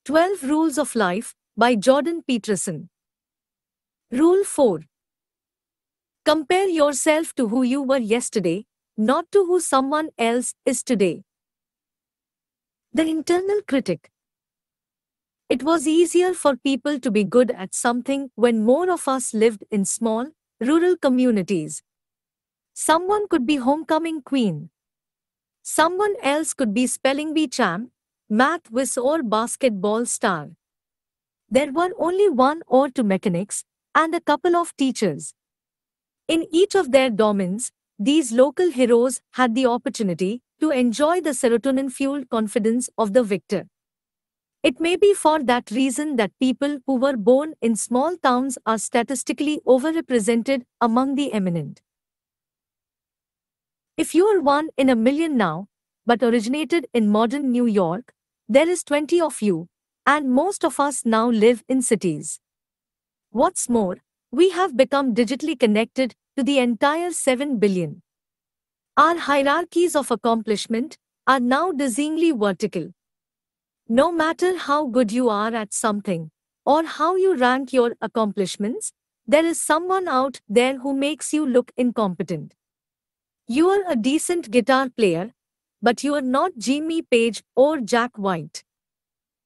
12 Rules of Life by Jordan Peterson. Rule 4. Compare yourself to who you were yesterday, not to who someone else is today. The internal critic. It was easier for people to be good at something when more of us lived in small, rural communities. Someone could be homecoming queen. Someone else could be spelling bee champ, math whiz or basketball star. There were only one or two mechanics and a couple of teachers. In each of their domains, these local heroes had the opportunity to enjoy the serotonin-fueled confidence of the victor. It may be for that reason that people who were born in small towns are statistically overrepresented among the eminent. If you are one in a million now, but originated in modern New York, there is 20 of you, and most of us now live in cities. What's more, we have become digitally connected to the entire 7 billion. Our hierarchies of accomplishment are now dizzyingly vertical. No matter how good you are at something, or how you rank your accomplishments, there is someone out there who makes you look incompetent. You are a decent guitar player, but you are not Jimmy Page or Jack White.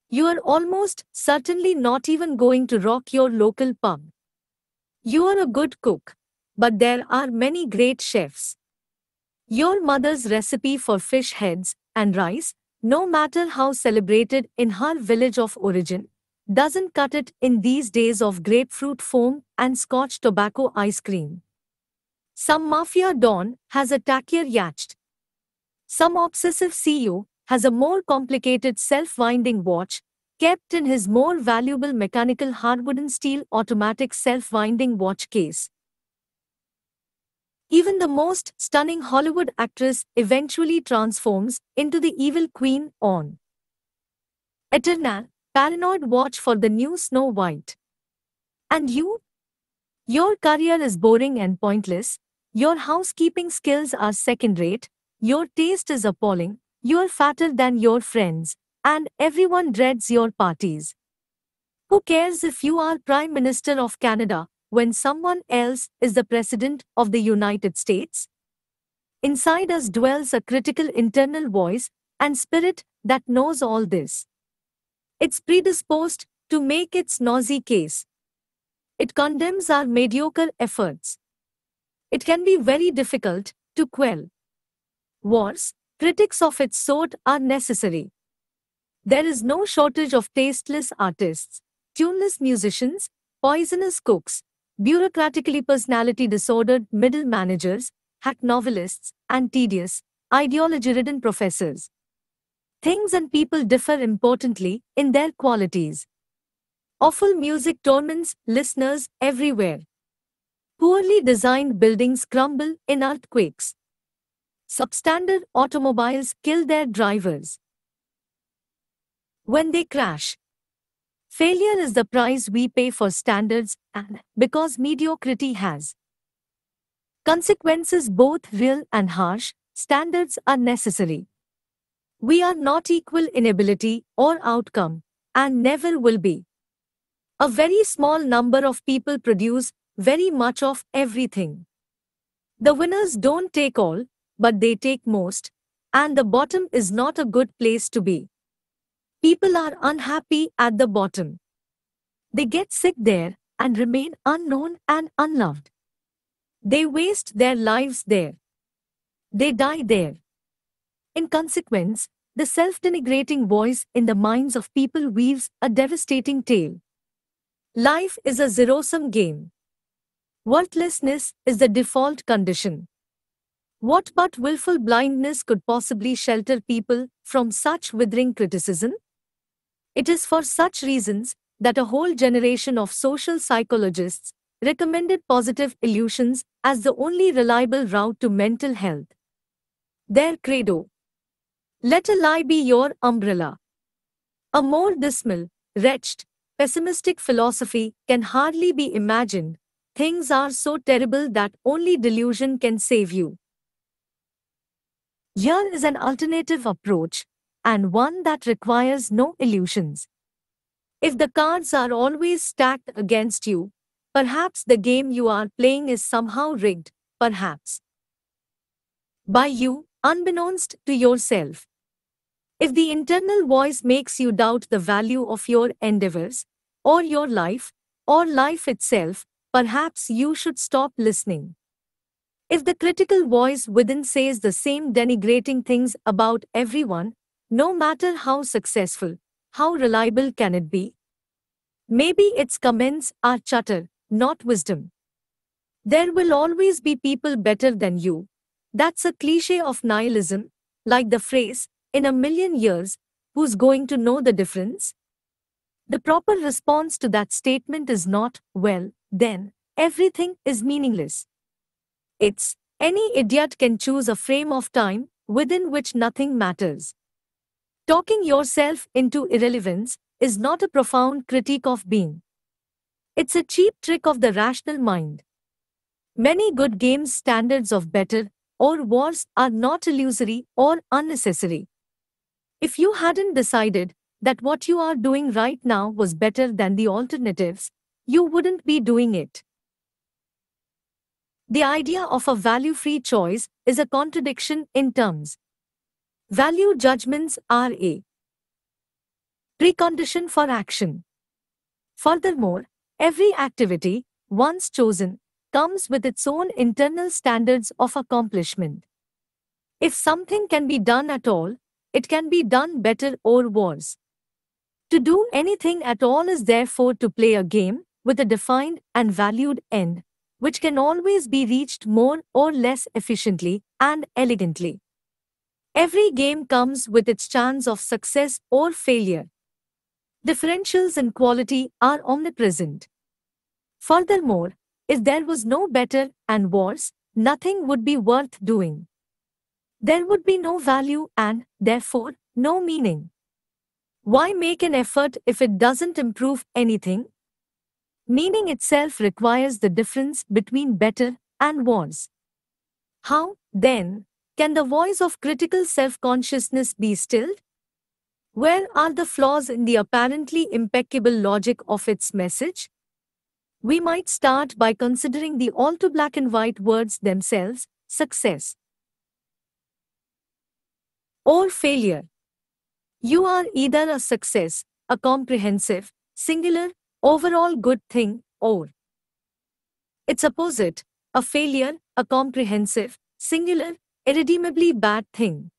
You are almost certainly not even going to rock your local pub. You are a good cook, but there are many great chefs. Your mother's recipe for fish heads and rice, no matter how celebrated in her village of origin, doesn't cut it in these days of grapefruit foam and Scotch tobacco ice cream. Some mafia don has a tackier yacht. Some obsessive CEO has a more complicated self-winding watch kept in his more valuable mechanical hard-wooden steel automatic self-winding watch case. Even the most stunning Hollywood actress eventually transforms into the evil queen on eternal, paranoid watch for the new Snow White. And you? Your career is boring and pointless, your housekeeping skills are second-rate, your taste is appalling, you're fatter than your friends, and everyone dreads your parties. Who cares if you are Prime Minister of Canada when someone else is the President of the United States? Inside us dwells a critical internal voice and spirit that knows all this. It's predisposed to make its noisy case. It condemns our mediocre efforts. It can be very difficult to quell. Worse, critics of its sort are necessary. There is no shortage of tasteless artists, tuneless musicians, poisonous cooks, bureaucratically personality disordered middle managers, hack novelists, and tedious, ideology-ridden professors. Things and people differ importantly in their qualities. Awful music torments listeners everywhere. Poorly designed buildings crumble in earthquakes. Substandard automobiles kill their drivers when they crash. Failure is the price we pay for standards, and because mediocrity has consequences both real and harsh, standards are necessary. We are not equal in ability or outcome, and never will be. A very small number of people produce very much of everything. The winners don't take all, but they take most, and the bottom is not a good place to be. People are unhappy at the bottom. They get sick there and remain unknown and unloved. They waste their lives there. They die there. In consequence, the self-denigrating voice in the minds of people weaves a devastating tale. Life is a zero-sum game. Worthlessness is the default condition. What but willful blindness could possibly shelter people from such withering criticism? It is for such reasons that a whole generation of social psychologists recommended positive illusions as the only reliable route to mental health. Their credo: let a lie be your umbrella. A more dismal, wretched, pessimistic philosophy can hardly be imagined. Things are so terrible that only delusion can save you. Here is an alternative approach, and one that requires no illusions. If the cards are always stacked against you, perhaps the game you are playing is somehow rigged, perhaps by you, unbeknownst to yourself. If the internal voice makes you doubt the value of your endeavors, or your life, or life itself, perhaps you should stop listening. If the critical voice within says the same denigrating things about everyone, no matter how successful, how reliable can it be? Maybe its comments are chatter, not wisdom. There will always be people better than you. That's a cliche of nihilism, like the phrase, in a million years, who's going to know the difference? The proper response to that statement is not, well, then, everything is meaningless. It's, any idiot can choose a frame of time within which nothing matters. Talking yourself into irrelevance is not a profound critique of being. It's a cheap trick of the rational mind. Many good games' standards of better or worse are not illusory or unnecessary. If you hadn't decided that what you are doing right now was better than the alternatives, you wouldn't be doing it. The idea of a value-free choice is a contradiction in terms. Value judgments are a precondition for action. Furthermore, every activity, once chosen, comes with its own internal standards of accomplishment. If something can be done at all, it can be done better or worse. To do anything at all is therefore to play a game with a defined and valued end, which can always be reached more or less efficiently and elegantly. Every game comes with its chance of success or failure. Differentials in quality are omnipresent. Furthermore, if there was no better and worse, nothing would be worth doing. There would be no value and, therefore, no meaning. Why make an effort if it doesn't improve anything? Meaning itself requires the difference between better and worse. How, then, can the voice of critical self-consciousness be stilled? Where are the flaws in the apparently impeccable logic of its message? We might start by considering the all too black and white words themselves, success or failure. You are either a success, a comprehensive, singular, overall good thing, or its opposite, a failure, a comprehensive, singular, irredeemably bad thing.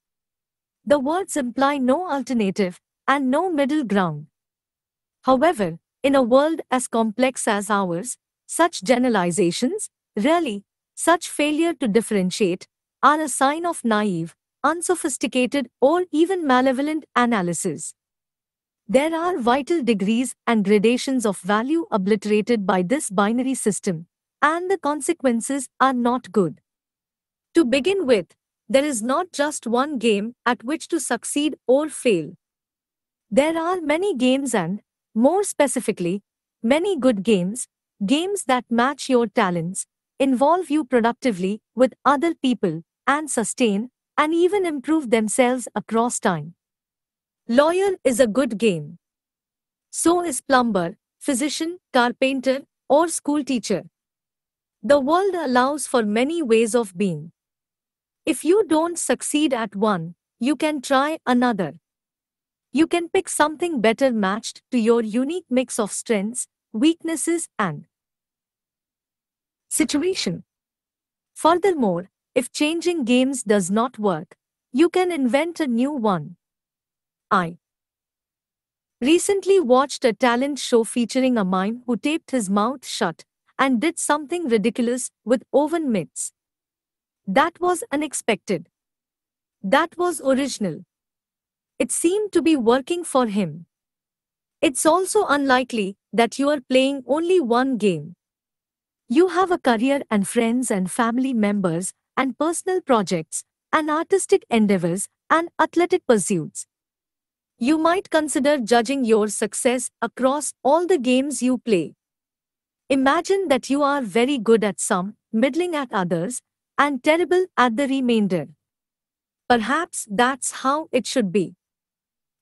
The words imply no alternative and no middle ground. However, in a world as complex as ours, such generalizations, really, such failure to differentiate, are a sign of naive, unsophisticated, or even malevolent analysis. There are vital degrees and gradations of value obliterated by this binary system, and the consequences are not good. To begin with, there is not just one game at which to succeed or fail. There are many games and, more specifically, many good games, games that match your talents, involve you productively with other people, and sustain, and even improve themselves across time. Lawyer is a good game. So is plumber, physician, carpenter, or schoolteacher. The world allows for many ways of being. If you don't succeed at one, you can try another. You can pick something better matched to your unique mix of strengths, weaknesses, and situation. Furthermore, if changing games does not work, you can invent a new one. I recently watched a talent show featuring a mime who taped his mouth shut and did something ridiculous with oven mitts. That was unexpected. That was original. It seemed to be working for him. It's also unlikely that you are playing only one game. You have a career and friends and family members and personal projects and artistic endeavors and athletic pursuits. You might consider judging your success across all the games you play. Imagine that you are very good at some, middling at others, and terrible at the remainder. Perhaps that's how it should be.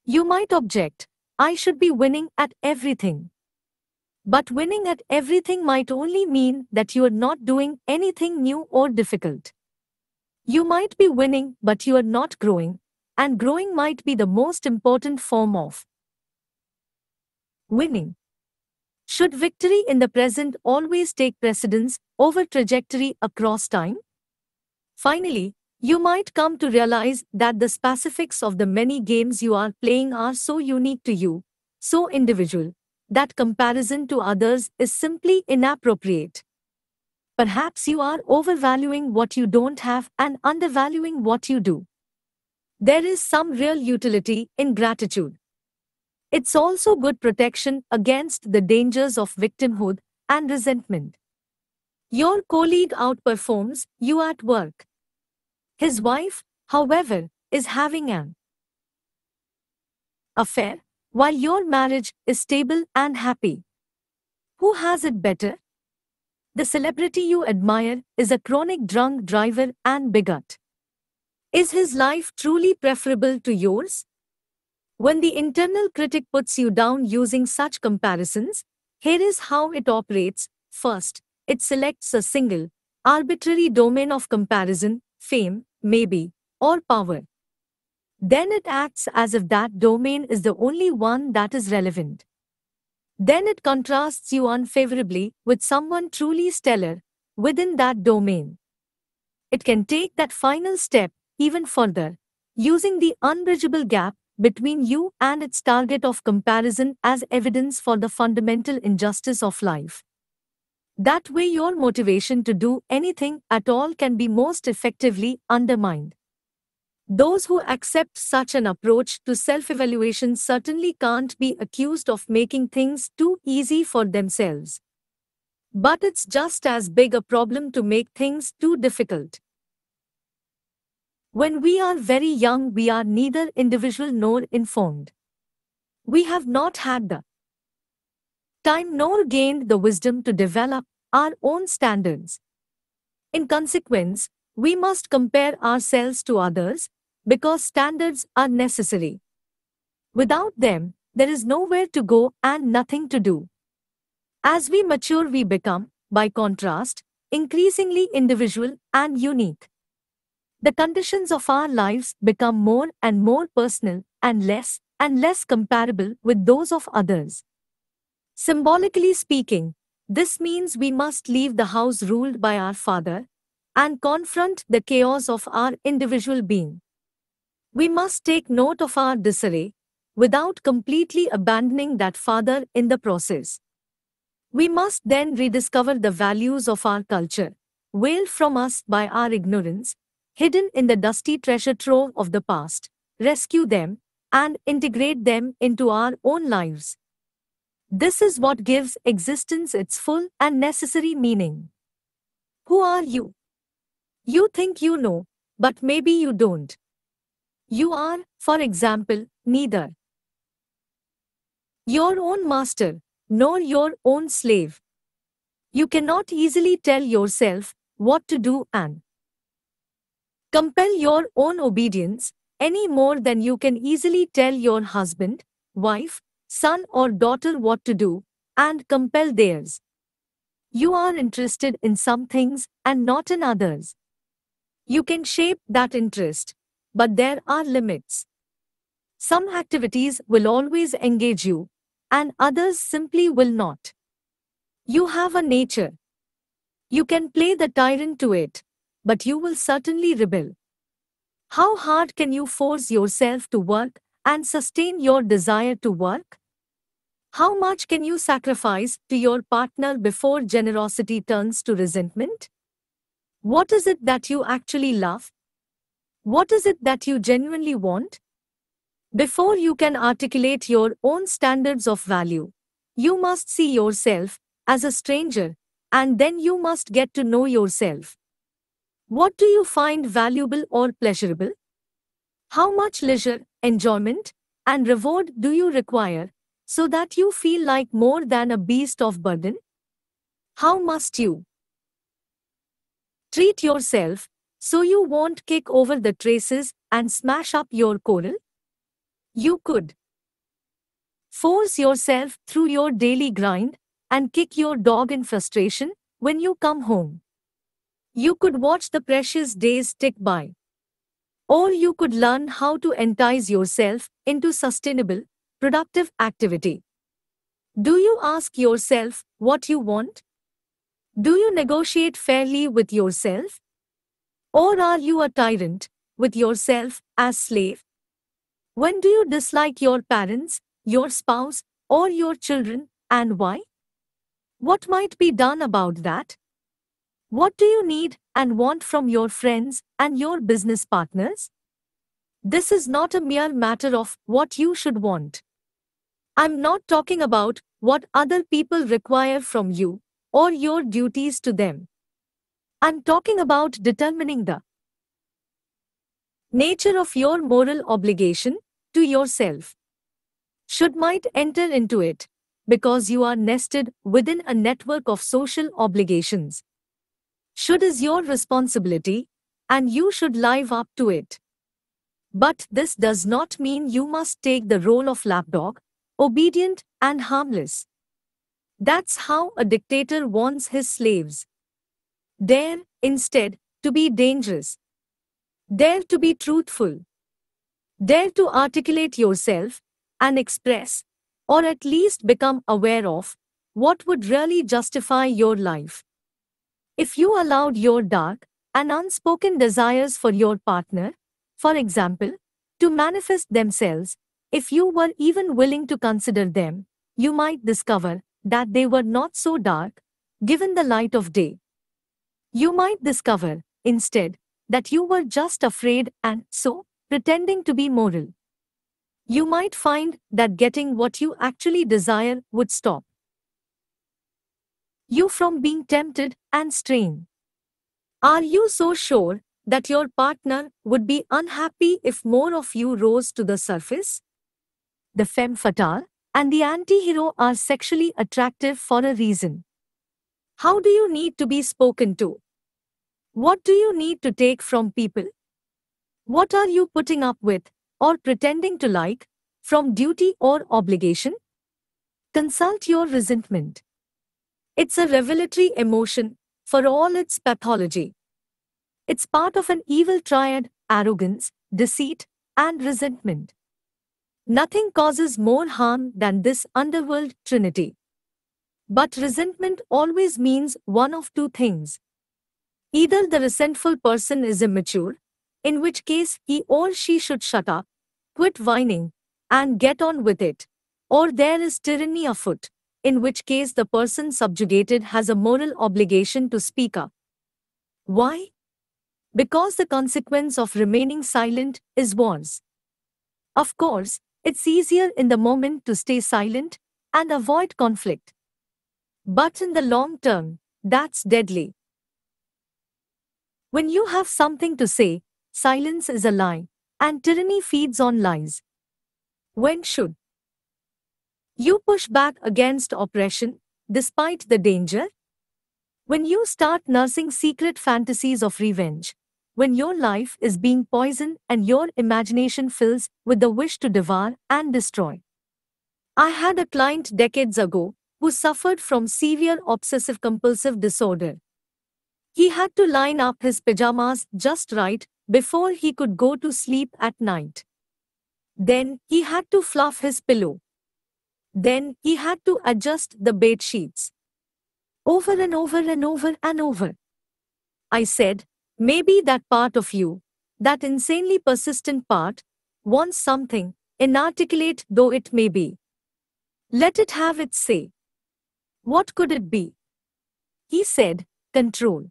You might object, I should be winning at everything. But winning at everything might only mean that you are not doing anything new or difficult. You might be winning, but you are not growing, and growing might be the most important form of winning. Should victory in the present always take precedence over trajectory across time? Finally, you might come to realize that the specifics of the many games you are playing are so unique to you, so individual, that comparison to others is simply inappropriate. Perhaps you are overvaluing what you don't have and undervaluing what you do. There is some real utility in gratitude. It's also good protection against the dangers of victimhood and resentment. Your colleague outperforms you at work. His wife, however, is having an affair, while your marriage is stable and happy. Who has it better? The celebrity you admire is a chronic drunk driver and bigot. Is his life truly preferable to yours? When the internal critic puts you down using such comparisons, here is how it operates. First, it selects a single, arbitrary domain of comparison, fame, maybe, or power. Then it acts as if that domain is the only one that is relevant. Then it contrasts you unfavorably with someone truly stellar within that domain. It can take that final step even further, using the unbridgeable gap between you and its target of comparison as evidence for the fundamental injustice of life. That way, your motivation to do anything at all can be most effectively undermined. Those who accept such an approach to self-evaluation certainly can't be accused of making things too easy for themselves. But it's just as big a problem to make things too difficult. When we are very young, we are neither individual nor informed. We have not had the time nor gained the wisdom to develop our own standards. In consequence, we must compare ourselves to others because standards are necessary. Without them, there is nowhere to go and nothing to do. As we mature, we become, by contrast, increasingly individual and unique. The conditions of our lives become more and more personal and less comparable with those of others. Symbolically speaking, this means we must leave the house ruled by our Father and confront the chaos of our individual being. We must take note of our disarray without completely abandoning that Father in the process. We must then rediscover the values of our culture, veiled from us by our ignorance, hidden in the dusty treasure trove of the past, rescue them, and integrate them into our own lives. This is what gives existence its full and necessary meaning. Who are you? You think you know, but maybe you don't. You are, for example, neither your own master nor your own slave. You cannot easily tell yourself what to do and compel your own obedience any more than you can easily tell your husband, wife, son, or daughter what to do and compel theirs. You are interested in some things and not in others. You can shape that interest, but there are limits. Some activities will always engage you, and others simply will not. You have a nature. You can play the tyrant to it, but you will certainly rebel. How hard can you force yourself to work and sustain your desire to work? How much can you sacrifice to your partner before generosity turns to resentment? What is it that you actually love? What is it that you genuinely want? Before you can articulate your own standards of value, you must see yourself as a stranger, and then you must get to know yourself. What do you find valuable or pleasurable? How much leisure, enjoyment, and reward do you require so that you feel like more than a beast of burden? How must you treat yourself so you won't kick over the traces and smash up your coral? You could Force yourself through your daily grind and kick your dog in frustration when you come home. You could watch the precious days tick by. Or you could learn how to entice yourself into sustainable, productive activity. Do you ask yourself what you want? Do you negotiate fairly with yourself? Or are you a tyrant with yourself as slave? When do you dislike your parents, your spouse, or your children, and why? What might be done about that? What do you need and want from your friends and your business partners? This is not a mere matter of what you should want. I'm not talking about what other people require from you or your duties to them. I'm talking about determining the nature of your moral obligation to yourself. Should might enter into it because you are nested within a network of social obligations. Should is your responsibility and you should live up to it. But this does not mean you must take the role of lapdog, obedient and harmless. That's how a dictator wants his slaves. Dare, instead, to be dangerous. Dare to be truthful. Dare to articulate yourself and express, or at least become aware of, what would really justify your life. If you allowed your dark and unspoken desires for your partner, for example, to manifest themselves, if you were even willing to consider them, you might discover that they were not so dark, given the light of day. You might discover, instead, that you were just afraid and so pretending to be moral. You might find that getting what you actually desire would stop you from being tempted and strained. Are you so sure that your partner would be unhappy if more of you rose to the surface? The femme fatale and the anti-hero are sexually attractive for a reason. How do you need to be spoken to? What do you need to take from people? What are you putting up with, or pretending to like, from duty or obligation? Consult your resentment. It's a revelatory emotion, for all its pathology. It's part of an evil triad: arrogance, deceit, and resentment. Nothing causes more harm than this underworld trinity. But resentment always means one of two things. Either the resentful person is immature, in which case he or she should shut up, quit whining, and get on with it, or there is tyranny afoot, in which case the person subjugated has a moral obligation to speak up. Why? Because the consequence of remaining silent is wars. Of course, it's easier in the moment to stay silent and avoid conflict. But in the long term, that's deadly. When you have something to say, silence is a lie, and tyranny feeds on lies. When should you push back against oppression, despite the danger? When you start nursing secret fantasies of revenge, when your life is being poisoned and your imagination fills with the wish to devour and destroy. I had a client decades ago who suffered from severe obsessive-compulsive disorder. He had to line up his pajamas just right before he could go to sleep at night. Then he had to fluff his pillow. Then he had to adjust the bed sheets. Over and over and over and over. I said, maybe that part of you, that insanely persistent part, wants something, inarticulate though it may be. Let it have its say. What could it be? He said, control.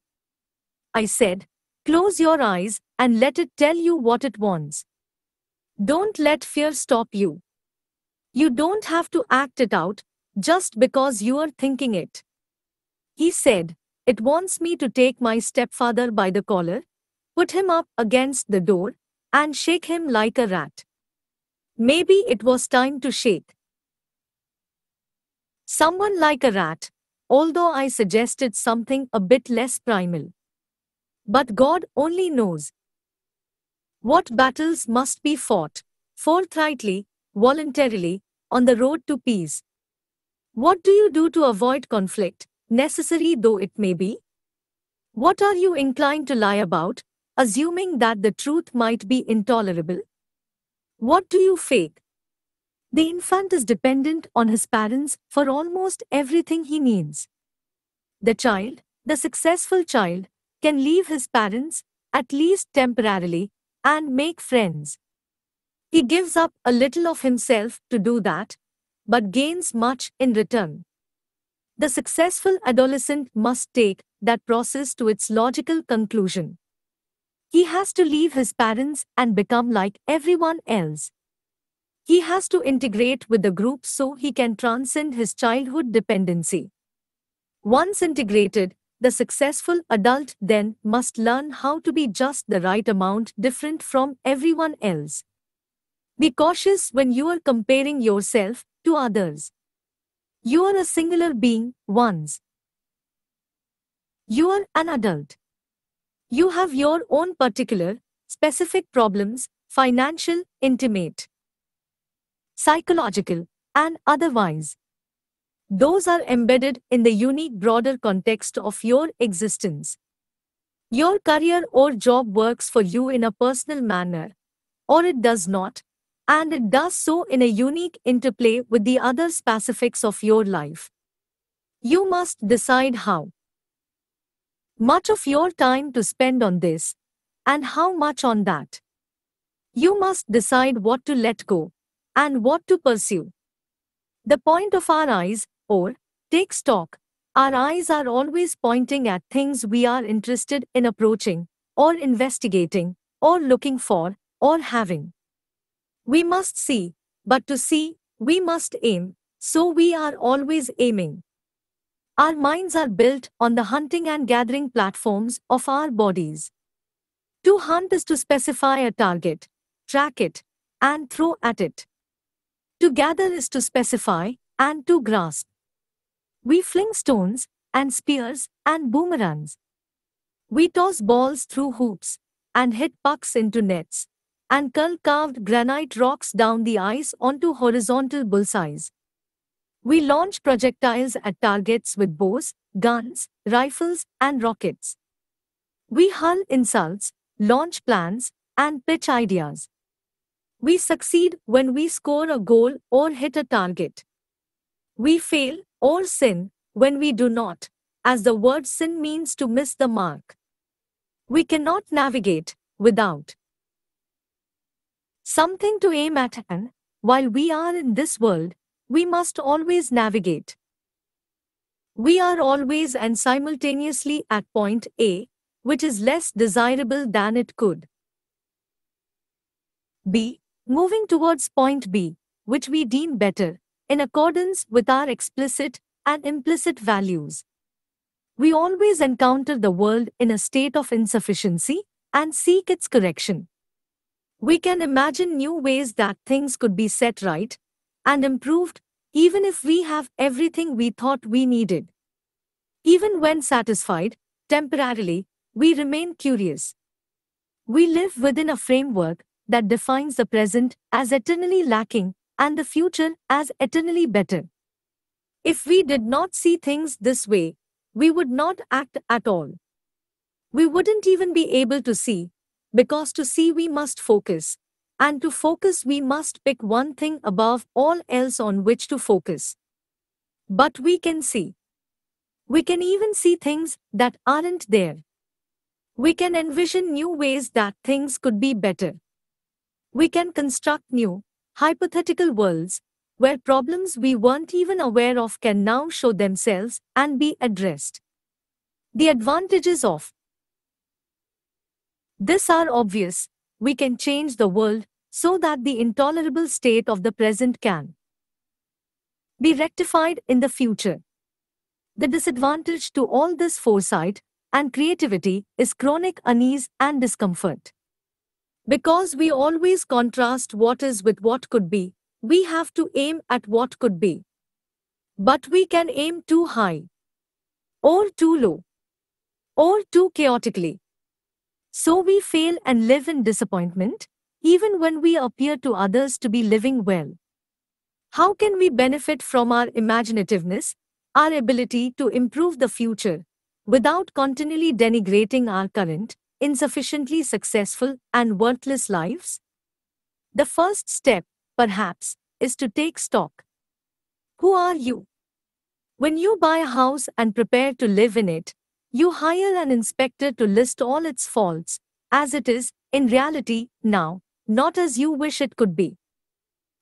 I said, close your eyes and let it tell you what it wants. Don't let fear stop you. You don't have to act it out just because you are thinking it. He said, it wants me to take my stepfather by the collar, put him up against the door, and shake him like a rat. Maybe it was time to shake someone like a rat, although I suggested something a bit less primal. But God only knows what battles must be fought, forthrightly, voluntarily, on the road to peace. What do you do to avoid conflict, necessary though it may be? What are you inclined to lie about, assuming that the truth might be intolerable? What do you fake? The infant is dependent on his parents for almost everything he needs. The child, the successful child, can leave his parents, at least temporarily, and make friends. He gives up a little of himself to do that, but gains much in return. The successful adolescent must take that process to its logical conclusion. He has to leave his parents and become like everyone else. He has to integrate with the group so he can transcend his childhood dependency. Once integrated, the successful adult then must learn how to be just the right amount different from everyone else. Be cautious when you are comparing yourself to others. You are a singular being once. You are an adult. You have your own particular, specific problems, financial, intimate, psychological, and otherwise. Those are embedded in the unique broader context of your existence. Your career or job works for you in a personal manner, or it does not, and it does so in a unique interplay with the other specifics of your life. You must decide how much of your time to spend on this, and how much on that. You must decide what to let go, and what to pursue. The point of our eyes, or take stock, our eyes are always pointing at things we are interested in approaching, or investigating, or looking for, or having. We must see, but to see, we must aim, so we are always aiming. Our minds are built on the hunting and gathering platforms of our bodies. To hunt is to specify a target, track it, and throw at it. To gather is to specify and to grasp. We fling stones and spears and boomerangs. We toss balls through hoops and hit pucks into nets and curl carved granite rocks down the ice onto horizontal bullseyes. We launch projectiles at targets with bows, guns, rifles, and rockets. We hurl insults, launch plans, and pitch ideas. We succeed when we score a goal or hit a target. We fail or sin when we do not, as the word sin means to miss the mark. We cannot navigate without something to aim at, and while we are in this world, we must always navigate. We are always and simultaneously at point A, which is less desirable than it could be, moving towards point B, which we deem better, in accordance with our explicit and implicit values. We always encounter the world in a state of insufficiency and seek its correction. We can imagine new ways that things could be set right and improved, even if we have everything we thought we needed. Even when satisfied, temporarily, we remain curious. We live within a framework that defines the present as eternally lacking and the future as eternally better. If we did not see things this way, we would not act at all. We wouldn't even be able to see, because to see we must focus, and to focus we must pick one thing above all else on which to focus. But we can see. We can even see things that aren't there. We can envision new ways that things could be better. We can construct new, hypothetical worlds, where problems we weren't even aware of can now show themselves and be addressed. The advantages of this are obvious. We can change the world so that the intolerable state of the present can be rectified in the future. The disadvantage to all this foresight and creativity is chronic unease and discomfort. Because we always contrast what is with what could be, we have to aim at what could be. But we can aim too high, or too low, or too chaotically. So we fail and live in disappointment, even when we appear to others to be living well. How can we benefit from our imaginativeness, our ability to improve the future, without continually denigrating our current, insufficiently successful, and worthless lives? The first step, perhaps, is to take stock. Who are you? When you buy a house and prepare to live in it, you hire an inspector to list all its faults, as it is, in reality, now, not as you wish it could be.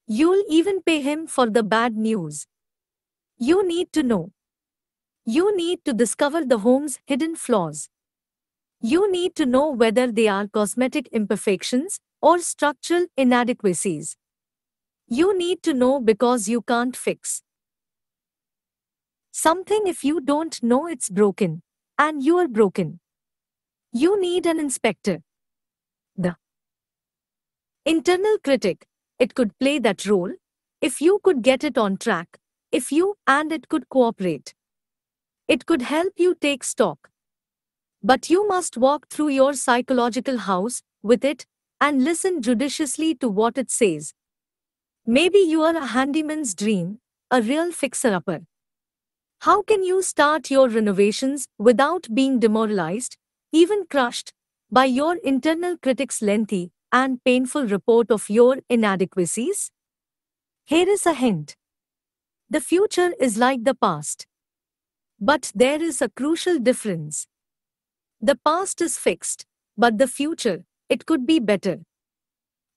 You'll even pay him for the bad news. You need to know. You need to discover the home's hidden flaws. You need to know whether they are cosmetic imperfections or structural inadequacies. You need to know because you can't fix something if you don't know it's broken, and you are broken. You need an inspector. The internal critic, it could play that role, if you could get it on track, if you and it could cooperate. It could help you take stock. But you must walk through your psychological house with it and listen judiciously to what it says. Maybe you are a handyman's dream, a real fixer-upper. How can you start your renovations without being demoralized, even crushed, by your internal critic's lengthy and painful report of your inadequacies? Here is a hint. The future is like the past. But there is a crucial difference. The past is fixed, but the future, it could be better.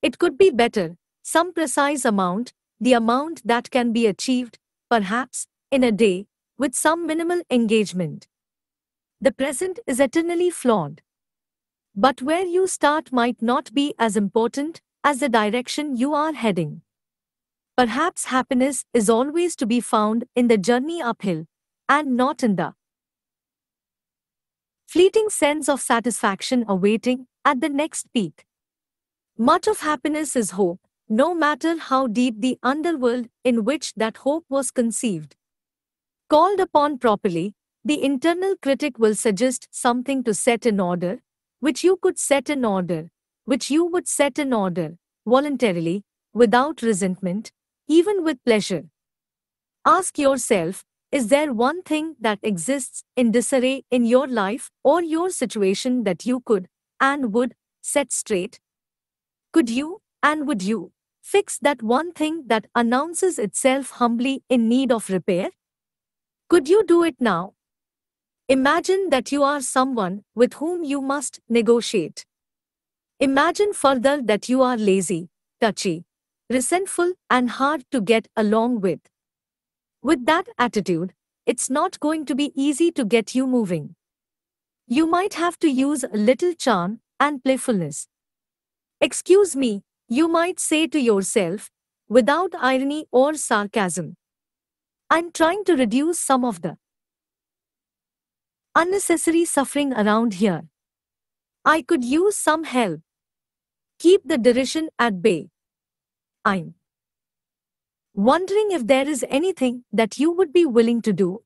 It could be better, some precise amount, the amount that can be achieved, perhaps, in a day, with some minimal engagement. The present is eternally flawed. But where you start might not be as important as the direction you are heading. Perhaps happiness is always to be found in the journey uphill, and not in the fleeting sense of satisfaction awaiting at the next peak. Much of happiness is hope, no matter how deep the underworld in which that hope was conceived. Called upon properly, the internal critic will suggest something to set in order, which you could set in order, which you would set in order, voluntarily, without resentment, even with pleasure. Ask yourself, is there one thing that exists in disarray in your life or your situation that you could, and would, set straight? Could you, and would you, fix that one thing that announces itself humbly in need of repair? Could you do it now? Imagine that you are someone with whom you must negotiate. Imagine further that you are lazy, touchy, resentful, and hard to get along with. With that attitude, it's not going to be easy to get you moving. You might have to use a little charm and playfulness. Excuse me, you might say to yourself, without irony or sarcasm. I'm trying to reduce some of the unnecessary suffering around here. I could use some help. Keep the derision at bay. I'm wondering if there is anything that you would be willing to do.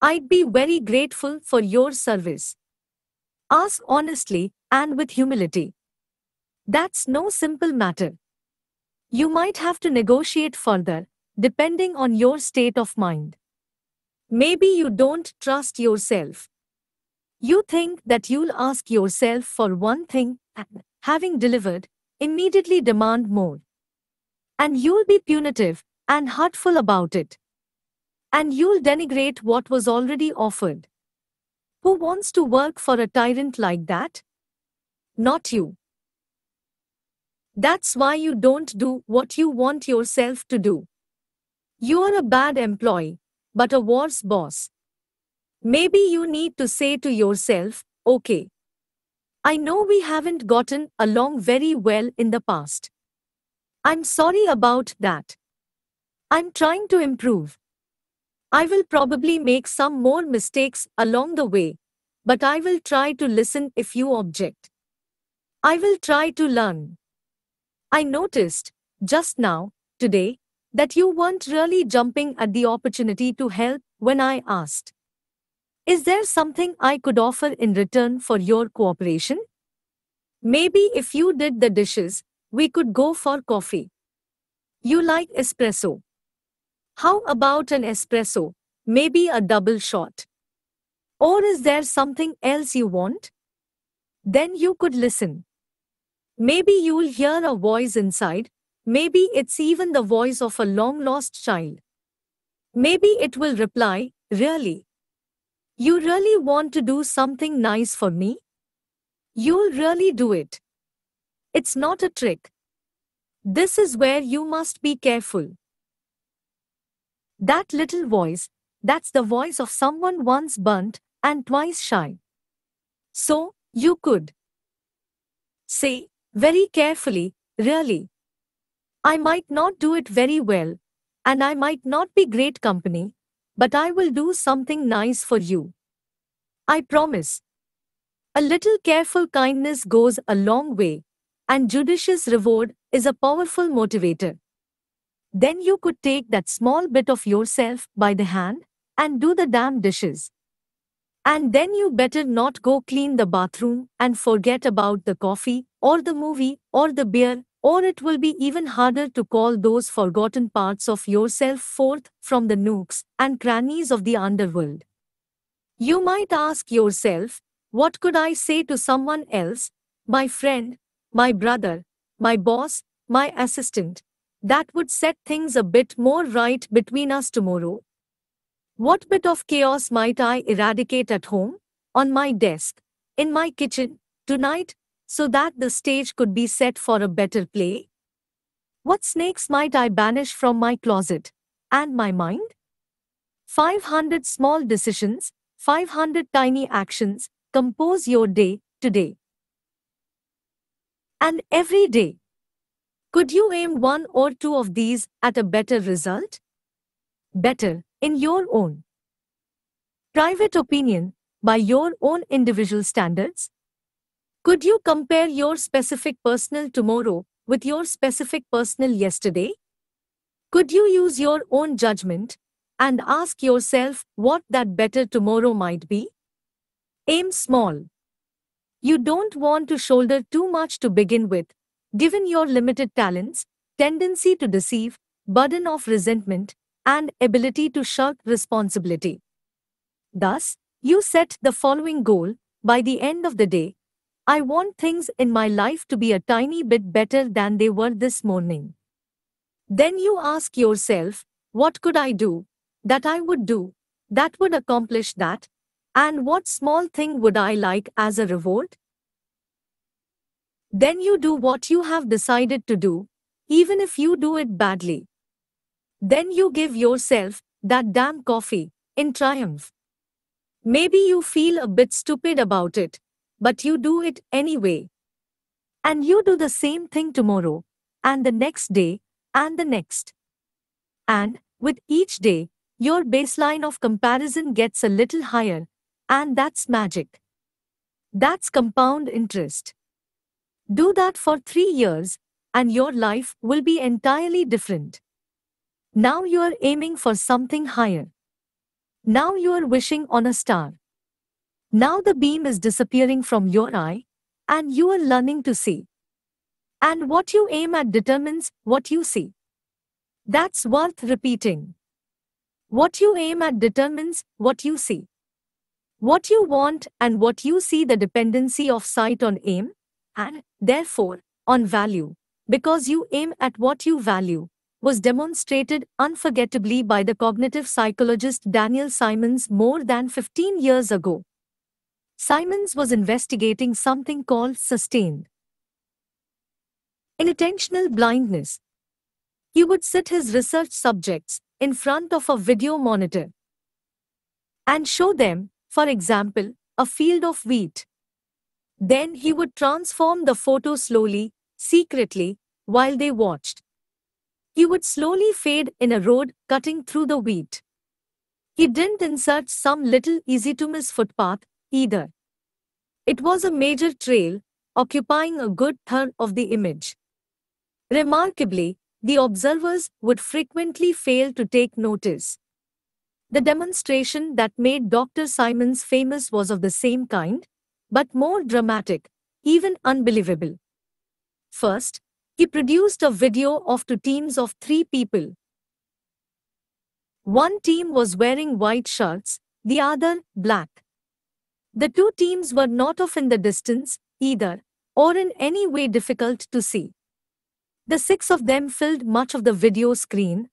I'd be very grateful for your service. Ask honestly and with humility. That's no simple matter. You might have to negotiate further, depending on your state of mind. Maybe you don't trust yourself. You think that you'll ask yourself for one thing and, having delivered, immediately demand more. And you'll be punitive and hurtful about it. And you'll denigrate what was already offered. Who wants to work for a tyrant like that? Not you. That's why you don't do what you want yourself to do. You're a bad employee, but a worse boss. Maybe you need to say to yourself, okay, I know we haven't gotten along very well in the past. I'm sorry about that. I'm trying to improve. I will probably make some more mistakes along the way, but I will try to listen if you object. I will try to learn. I noticed, just now, today, that you weren't really jumping at the opportunity to help when I asked. Is there something I could offer in return for your cooperation? Maybe if you did the dishes, we could go for coffee. You like espresso. How about an espresso? Maybe a double shot. Or is there something else you want? Then you could listen. Maybe you'll hear a voice inside. Maybe it's even the voice of a long lost child. Maybe it will reply, really? You really want to do something nice for me? You'll really do it. It's not a trick. This is where you must be careful. That little voice, that's the voice of someone once burnt and twice shy. So, you could say, very carefully, really. I might not do it very well, and I might not be great company, but I will do something nice for you. I promise. A little careful kindness goes a long way, and judicious reward is a powerful motivator. Then you could take that small bit of yourself by the hand and do the damn dishes. And then you better not go clean the bathroom and forget about the coffee or the movie or the beer, or it will be even harder to call those forgotten parts of yourself forth from the nooks and crannies of the underworld. You might ask yourself, what could I say to someone else, my friend, my brother, my boss, my assistant, that would set things a bit more right between us tomorrow? What bit of chaos might I eradicate at home, on my desk, in my kitchen, tonight, so that the stage could be set for a better play? What snakes might I banish from my closet and my mind? 500 small decisions, 500 tiny actions, compose your day today. And every day. Could you aim one or two of these at a better result? Better, in your own private opinion, by your own individual standards? Could you compare your specific personal tomorrow with your specific personal yesterday? Could you use your own judgment and ask yourself what that better tomorrow might be? Aim small. You don't want to shoulder too much to begin with, given your limited talents, tendency to deceive, burden of resentment, and ability to shirk responsibility. Thus, you set the following goal: by the end of the day, I want things in my life to be a tiny bit better than they were this morning. Then you ask yourself, what could I do, that I would do, that would accomplish that, and what small thing would I like as a reward? Then you do what you have decided to do, even if you do it badly. Then you give yourself that damn coffee, in triumph. Maybe you feel a bit stupid about it, but you do it anyway. And you do the same thing tomorrow, and the next day, and the next. And, with each day, your baseline of comparison gets a little higher, and that's magic. That's compound interest. Do that for 3 years, and your life will be entirely different. Now you are aiming for something higher. Now you are wishing on a star. Now the beam is disappearing from your eye, and you are learning to see. And what you aim at determines what you see. That's worth repeating. What you aim at determines what you see. What you want and what you see, the dependency of sight on aim, and, therefore, on value, because you aim at what you value, was demonstrated unforgettably by the cognitive psychologist Daniel Simons more than 15 years ago. Simons was investigating something called sustained inattentional blindness. He would sit his research subjects in front of a video monitor and show them, for example, a field of wheat. Then he would transform the photo slowly, secretly, while they watched. He would slowly fade in a road cutting through the wheat. He didn't insert some little easy-to-miss footpath, either. It was a major trail, occupying a good third of the image. Remarkably, the observers would frequently fail to take notice. The demonstration that made Dr. Simons famous was of the same kind, but more dramatic, even unbelievable. First, He produced a video of two teams of 3 people. One team was wearing white shirts, the other black. The two teams were not off in the distance, either, or in any way difficult to see. The 6 of them filled much of the video screen,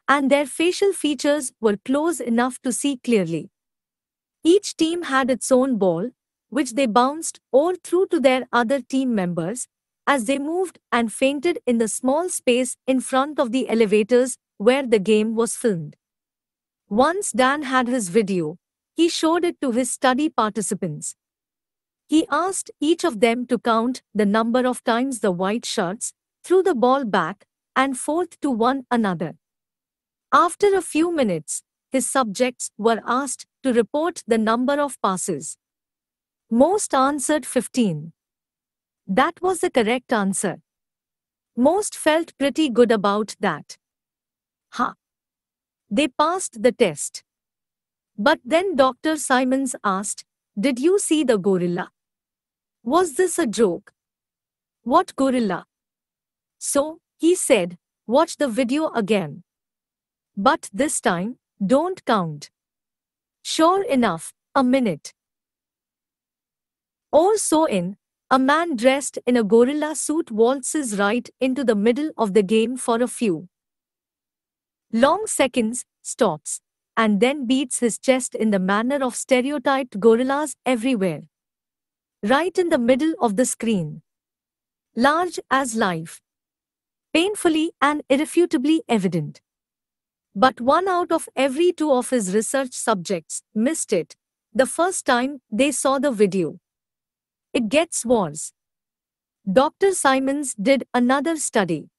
and their facial features were close enough to see clearly. Each team had its own ball, which they bounced or threw to their other team members as they moved and fainted in the small space in front of the elevators where the game was filmed. Once Dan had his video, he showed it to his study participants. He asked each of them to count the number of times the white shirts threw the ball back and forth to one another. After a few minutes, his subjects were asked to report the number of passes. Most answered 15. That was the correct answer. Most felt pretty good about that. They passed the test. But then Dr. Simons asked, "Did you see the gorilla? Was this a joke?" "What gorilla?" So, he said, "Watch the video again. But this time, don't count." Sure enough, a minute or so in, a man dressed in a gorilla suit waltzes right into the middle of the game for a few long seconds, stops, and then beats his chest in the manner of stereotyped gorillas everywhere. Right in the middle of the screen. Large as life. Painfully and irrefutably evident. But 1 out of every 2 of his research subjects missed it the first time they saw the video. It gets worse. Dr. Simons did another study.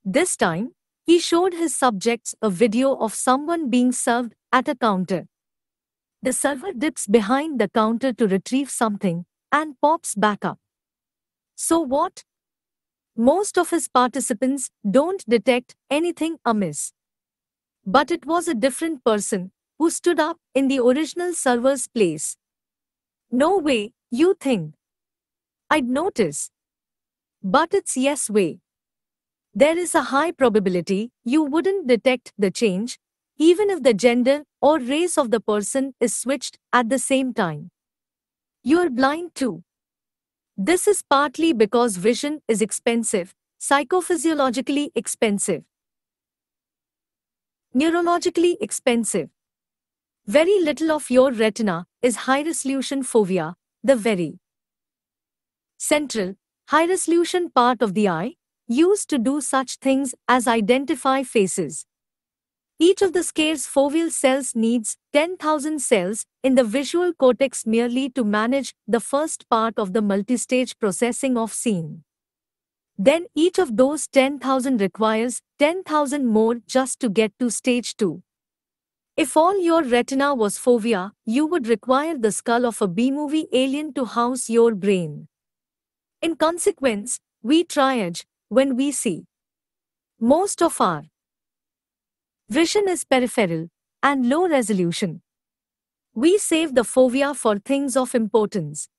This time, he showed his subjects a video of someone being served at a counter. The server dips behind the counter to retrieve something and pops back up. So what? Most of his participants don't detect anything amiss. But it was a different person who stood up in the original server's place. No way, you think I'd notice. But it's yes way. There is a high probability you wouldn't detect the change, even if the gender or race of the person is switched at the same time. You're blind too. This is partly because vision is expensive, psychophysiologically expensive, neurologically expensive. Very little of your retina is high-resolution fovea, the very central, high-resolution part of the eye, used to do such things as identify faces. Each of the scarce foveal cells needs 10,000 cells in the visual cortex merely to manage the first part of the multistage processing of seeing. Then each of those 10,000 requires 10,000 more just to get to stage 2. If all your retina was fovea, you would require the skull of a B-movie alien to house your brain. In consequence, we triage when we see. Most of our vision is peripheral and low resolution. We save the fovea for things of importance.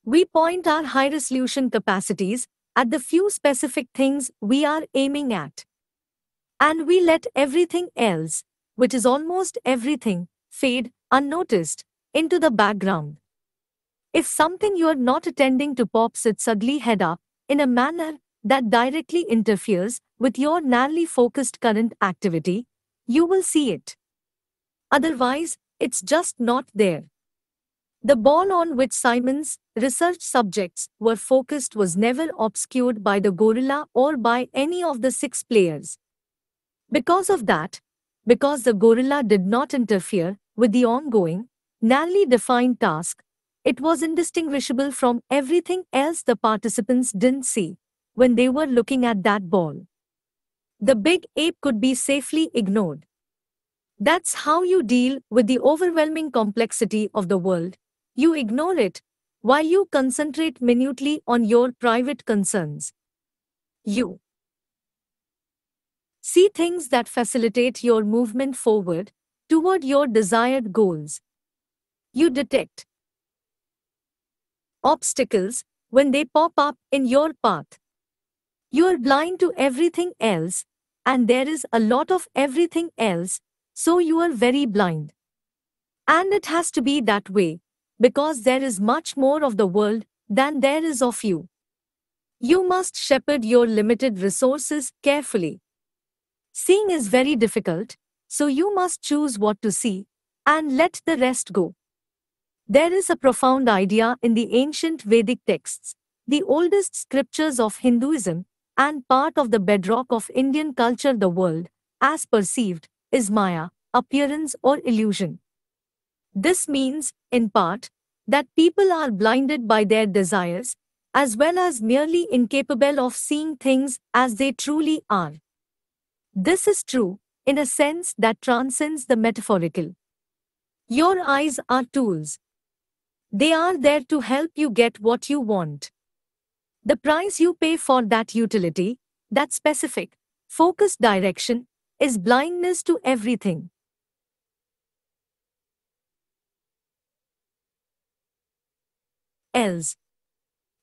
We point our high-resolution capacities at the few specific things we are aiming at. And we let everything else, which is almost everything, fade, unnoticed, into the background. If something you are not attending to pops its ugly head up in a manner that directly interferes with your narrowly focused current activity, you will see it. Otherwise, it's just not there. The ball on which Simon's research subjects were focused was never obscured by the gorilla or by any of the 6 players. Because of that, because the gorilla did not interfere with the ongoing, narrowly defined task, it was indistinguishable from everything else the participants didn't see when they were looking at that ball. The big ape could be safely ignored. That's how you deal with the overwhelming complexity of the world. You ignore it, while you concentrate minutely on your private concerns. You see things that facilitate your movement forward, toward your desired goals. You detect obstacles when they pop up in your path. You are blind to everything else, and there is a lot of everything else, so you are very blind. And it has to be that way, because there is much more of the world than there is of you. You must shepherd your limited resources carefully. Seeing is very difficult, so you must choose what to see and let the rest go. There is a profound idea in the ancient Vedic texts, the oldest scriptures of Hinduism, and part of the bedrock of Indian culture. The world, as perceived, is Maya, appearance or illusion. This means, in part, that people are blinded by their desires, as well as merely incapable of seeing things as they truly are. This is true, in a sense that transcends the metaphorical. Your eyes are tools. They are there to help you get what you want. The price you pay for that utility, that specific, focused direction, is blindness to everything else.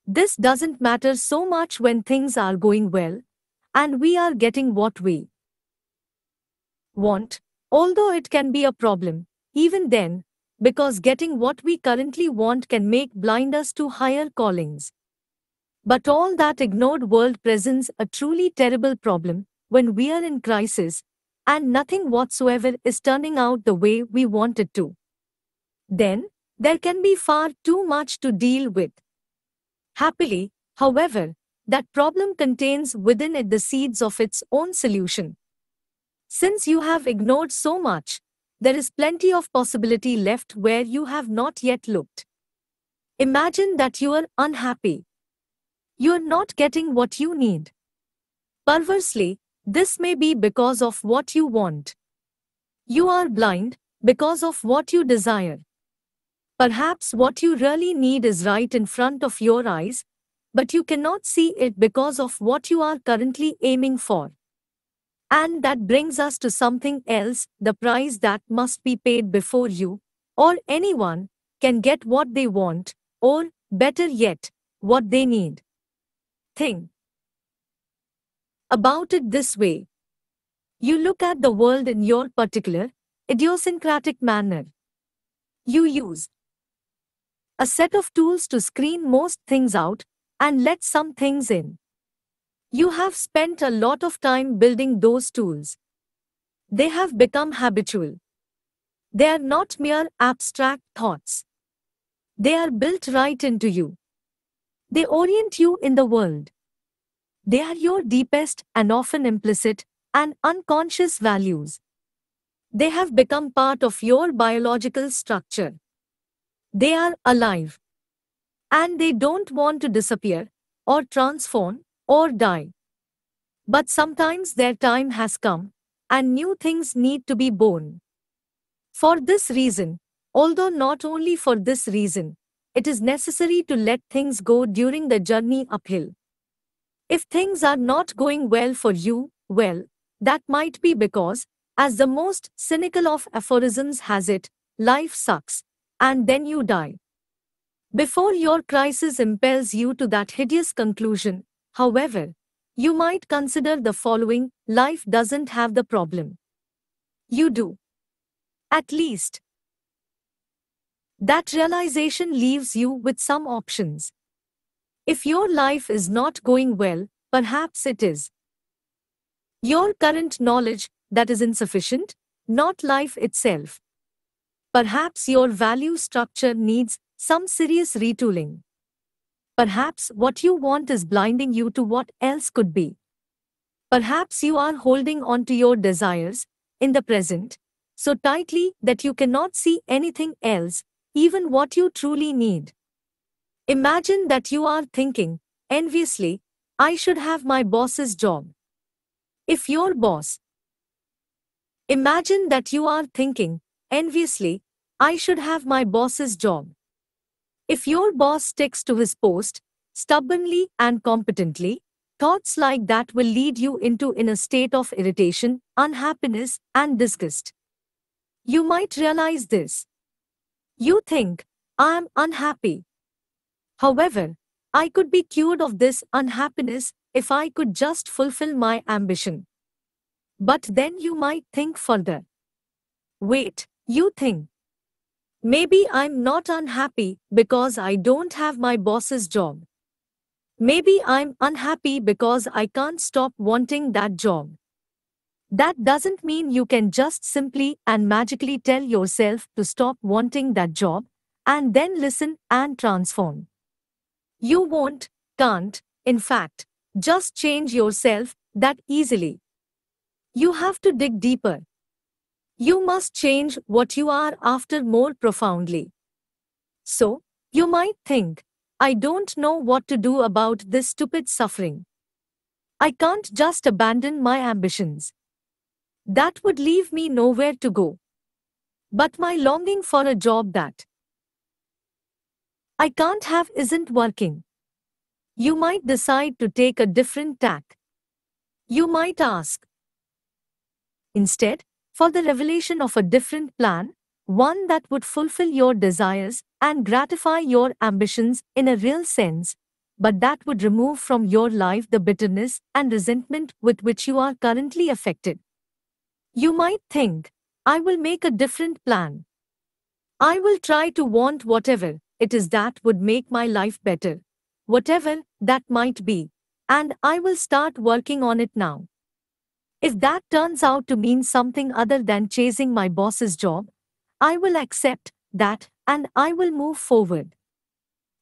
This doesn't matter so much when things are going well, and we are getting what we want, although it can be a problem, even then, because getting what we currently want can make blind us to higher callings. But all that ignored world presents a truly terrible problem when we are in crisis and nothing whatsoever is turning out the way we want it to. Then, there can be far too much to deal with. Happily, however, that problem contains within it the seeds of its own solution. Since you have ignored so much, there is plenty of possibility left where you have not yet looked. Imagine that you are unhappy. You are not getting what you need. Perversely, this may be because of what you want. You are blind because of what you desire. Perhaps what you really need is right in front of your eyes, but you cannot see it because of what you are currently aiming for. And that brings us to something else, the price that must be paid before you, or anyone, can get what they want, or, better yet, what they need. Think about it this way. You look at the world in your particular, idiosyncratic manner. You use a set of tools to screen most things out and let some things in. You have spent a lot of time building those tools. They have become habitual. They are not mere abstract thoughts. They are built right into you. They orient you in the world. They are your deepest and often implicit and unconscious values. They have become part of your biological structure. They are alive. And they don't want to disappear, or transform, or die. But sometimes their time has come, and new things need to be born. For this reason, although not only for this reason, it is necessary to let things go during the journey uphill. If things are not going well for you, well, that might be because, as the most cynical of aphorisms has it, life sucks, and then you die. Before your crisis impels you to that hideous conclusion, however, you might consider the following: life doesn't have the problem. You do. At least, that realization leaves you with some options. If your life is not going well, perhaps it is your current knowledge that is insufficient, not life itself. Perhaps your value structure needs some serious retooling. Perhaps what you want is blinding you to what else could be. Perhaps you are holding on to your desires, in the present, so tightly that you cannot see anything else, even what you truly need. Imagine that you are thinking, enviously, I should have my boss's job. If your boss. Imagine that you are thinking, enviously, I should have my boss's job. If your boss sticks to his post, stubbornly and competently, thoughts like that will lead you into in a state of irritation, unhappiness, and disgust. You might realize this. You think, I am unhappy. However, I could be cured of this unhappiness if I could just fulfill my ambition. But then you might think further. Wait, you think. Maybe I'm not unhappy because I don't have my boss's job. Maybe I'm unhappy because I can't stop wanting that job. That doesn't mean you can just simply and magically tell yourself to stop wanting that job and then listen and transform. You won't, can't, in fact, just change yourself that easily. You have to dig deeper. You must change what you are after more profoundly. So, you might think, I don't know what to do about this stupid suffering. I can't just abandon my ambitions. That would leave me nowhere to go. But my longing for a job that I can't have isn't working. You might decide to take a different tack. You might ask, instead, for the revelation of a different plan, one that would fulfill your desires and gratify your ambitions in a real sense, but that would remove from your life the bitterness and resentment with which you are currently affected. You might think, I will make a different plan. I will try to want whatever it is that would make my life better, whatever that might be, and I will start working on it now. If that turns out to mean something other than chasing my boss's job, I will accept that and I will move forward.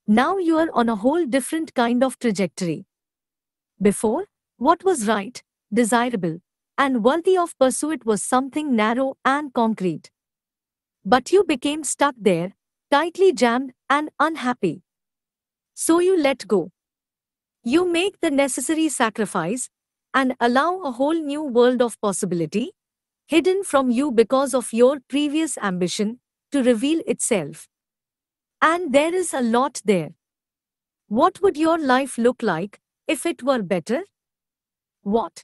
Now you are on a whole different kind of trajectory. Before, what was right, desirable, and worthy of pursuit was something narrow and concrete. But you became stuck there, tightly jammed and unhappy. So you let go. You make the necessary sacrifice and allow a whole new world of possibility, hidden from you because of your previous ambition, to reveal itself. And there is a lot there. What would your life look like if it were better? What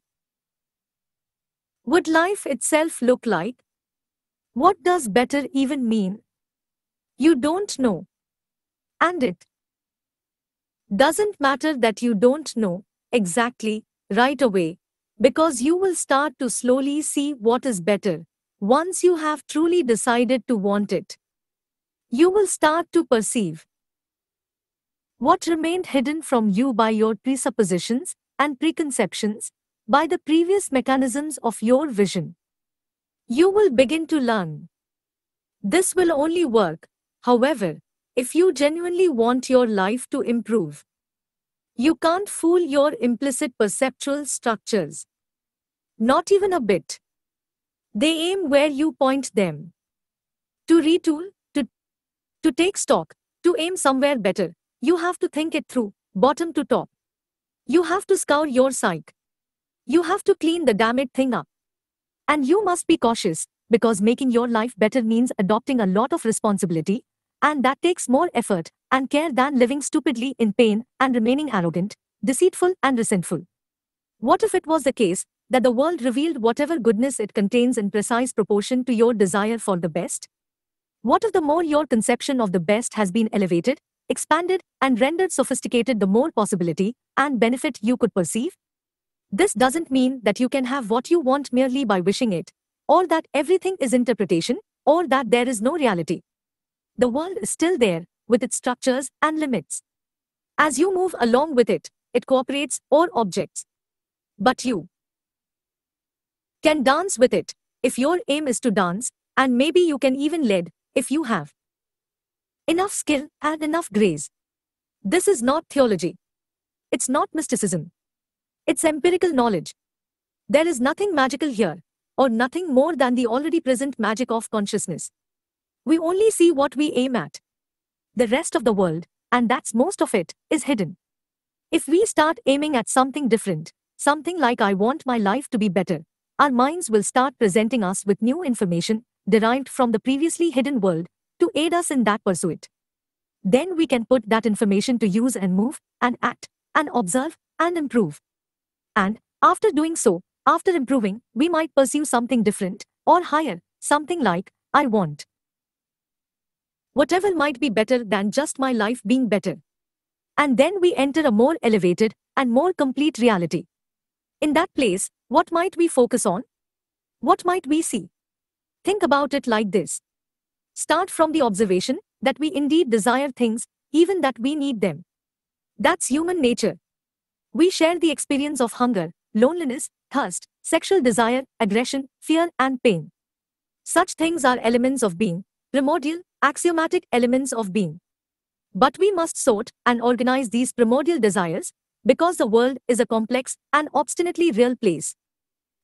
would life itself look like? What does better even mean? You don't know. And it doesn't matter that you don't know exactly right away, because you will start to slowly see what is better once you have truly decided to want it. You will start to perceive what remained hidden from you by your presuppositions and preconceptions, by the previous mechanisms of your vision. You will begin to learn. This will only work, however, if you genuinely want your life to improve. You can't fool your implicit perceptual structures. Not even a bit. They aim where you point them. To retool, to take stock, to aim somewhere better, you have to think it through, bottom to top. You have to scour your psyche. You have to clean the damned thing up. And you must be cautious, because making your life better means adopting a lot of responsibility, and that takes more effort and care than living stupidly in pain and remaining arrogant, deceitful and resentful. What if it was the case that the world revealed whatever goodness it contains in precise proportion to your desire for the best? What if the more your conception of the best has been elevated, expanded, and rendered sophisticated, the more possibility and benefit you could perceive? This doesn't mean that you can have what you want merely by wishing it, or that everything is interpretation, or that there is no reality. The world is still there, with its structures and limits. As you move along with it, it cooperates or objects. But you can dance with it, if your aim is to dance, and maybe you can even lead, if you have enough skill and enough grace. This is not theology. It's not mysticism. It's empirical knowledge. There is nothing magical here, or nothing more than the already present magic of consciousness. We only see what we aim at. The rest of the world, and that's most of it, is hidden. If we start aiming at something different, something like I want my life to be better, our minds will start presenting us with new information derived from the previously hidden world to aid us in that pursuit. Then we can put that information to use and move, and act, and observe, and improve. And, after doing so, after improving, we might pursue something different, or higher, something like, I want whatever might be better than just my life being better. And then we enter a more elevated, and more complete reality. In that place, what might we focus on? What might we see? Think about it like this. Start from the observation that we indeed desire things, even that we need them. That's human nature. We share the experience of hunger, loneliness, thirst, sexual desire, aggression, fear, and pain. Such things are elements of being, primordial, axiomatic elements of being. But we must sort and organize these primordial desires, because the world is a complex and obstinately real place.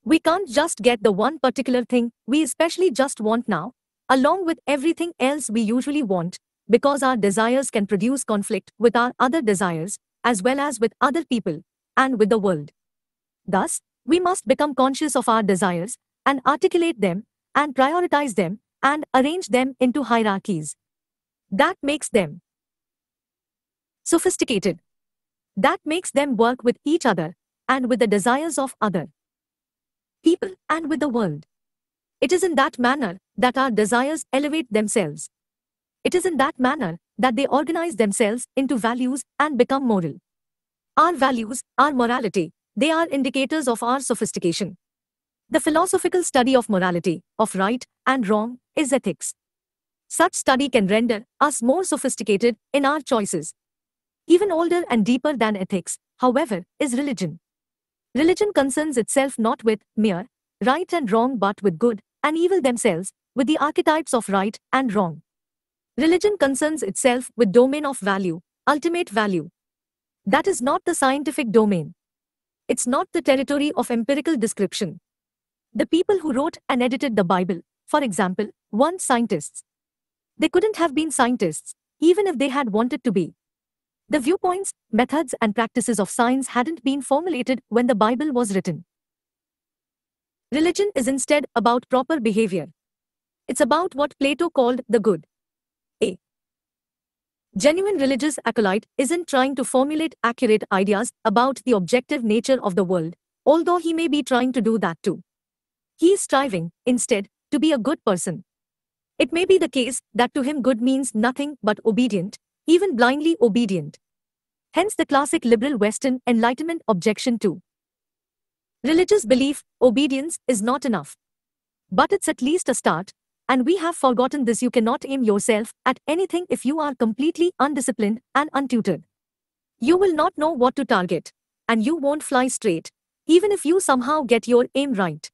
We can't just get the one particular thing we especially just want now, along with everything else we usually want, because our desires can produce conflict with our other desires, as well as with other people, and with the world. Thus, we must become conscious of our desires, and articulate them, and prioritize them, and arrange them into hierarchies. That makes them sophisticated. That makes them work with each other, and with the desires of other people, and with the world. It is in that manner that our desires elevate themselves. It is in that manner that they organize themselves into values and become moral. Our values, our morality, they are indicators of our sophistication. The philosophical study of morality, of right and wrong, is ethics. Such study can render us more sophisticated in our choices. Even older and deeper than ethics, however, is religion. Religion concerns itself not with mere right and wrong but with good and evil themselves, with the archetypes of right and wrong. Religion concerns itself with domain of value, ultimate value. That is not the scientific domain. It's not the territory of empirical description. The people who wrote and edited the Bible, for example, weren't scientists. They couldn't have been scientists, even if they had wanted to be. The viewpoints, methods, and practices of science hadn't been formulated when the Bible was written. Religion is instead about proper behavior. It's about what Plato called the good. A genuine religious acolyte isn't trying to formulate accurate ideas about the objective nature of the world, although he may be trying to do that too. He is striving, instead, to be a good person. It may be the case that to him good means nothing but obedient, even blindly obedient. Hence the classic liberal Western Enlightenment objection to religious belief: obedience is not enough. But it's at least a start, and we have forgotten this. You cannot aim yourself at anything if you are completely undisciplined and untutored. You will not know what to target, and you won't fly straight, even if you somehow get your aim right.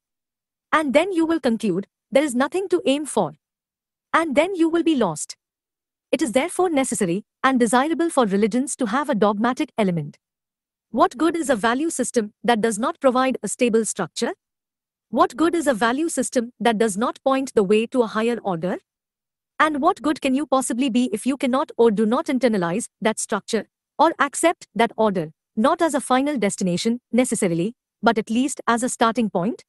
And then you will conclude there is nothing to aim for. And then you will be lost. It is therefore necessary and desirable for religions to have a dogmatic element. What good is a value system that does not provide a stable structure? What good is a value system that does not point the way to a higher order? And what good can you possibly be if you cannot or do not internalize that structure, or accept that order, not as a final destination necessarily, but at least as a starting point?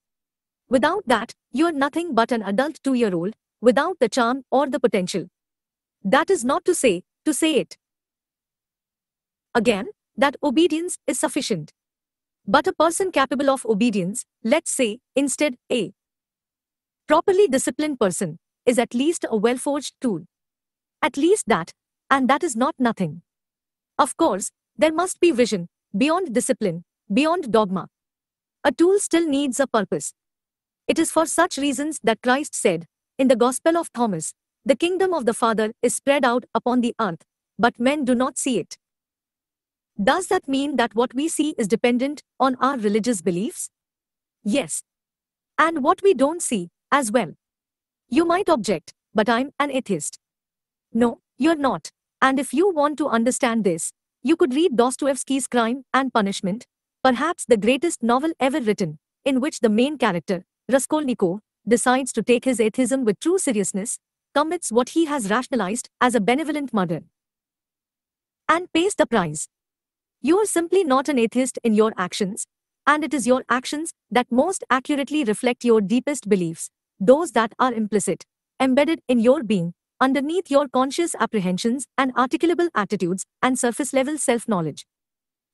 Without that, you are nothing but an adult 2-year-old, without the charm or the potential. That is not to say it again, that obedience is sufficient. But a person capable of obedience, let's say, instead, a properly disciplined person, is at least a well-forged tool. At least that, and that is not nothing. Of course, there must be vision, beyond discipline, beyond dogma. A tool still needs a purpose. It is for such reasons that Christ said, in the Gospel of Thomas, the kingdom of the Father is spread out upon the earth, but men do not see it. Does that mean that what we see is dependent on our religious beliefs? Yes. And what we don't see, as well. You might object, but I'm an atheist. No, you're not. And if you want to understand this, you could read Dostoevsky's Crime and Punishment, perhaps the greatest novel ever written, in which the main character, Raskolnikov, decides to take his atheism with true seriousness, commits what he has rationalized as a benevolent murder, and pays the price. You are simply not an atheist in your actions, and it is your actions that most accurately reflect your deepest beliefs, those that are implicit, embedded in your being, underneath your conscious apprehensions and articulable attitudes and surface-level self-knowledge.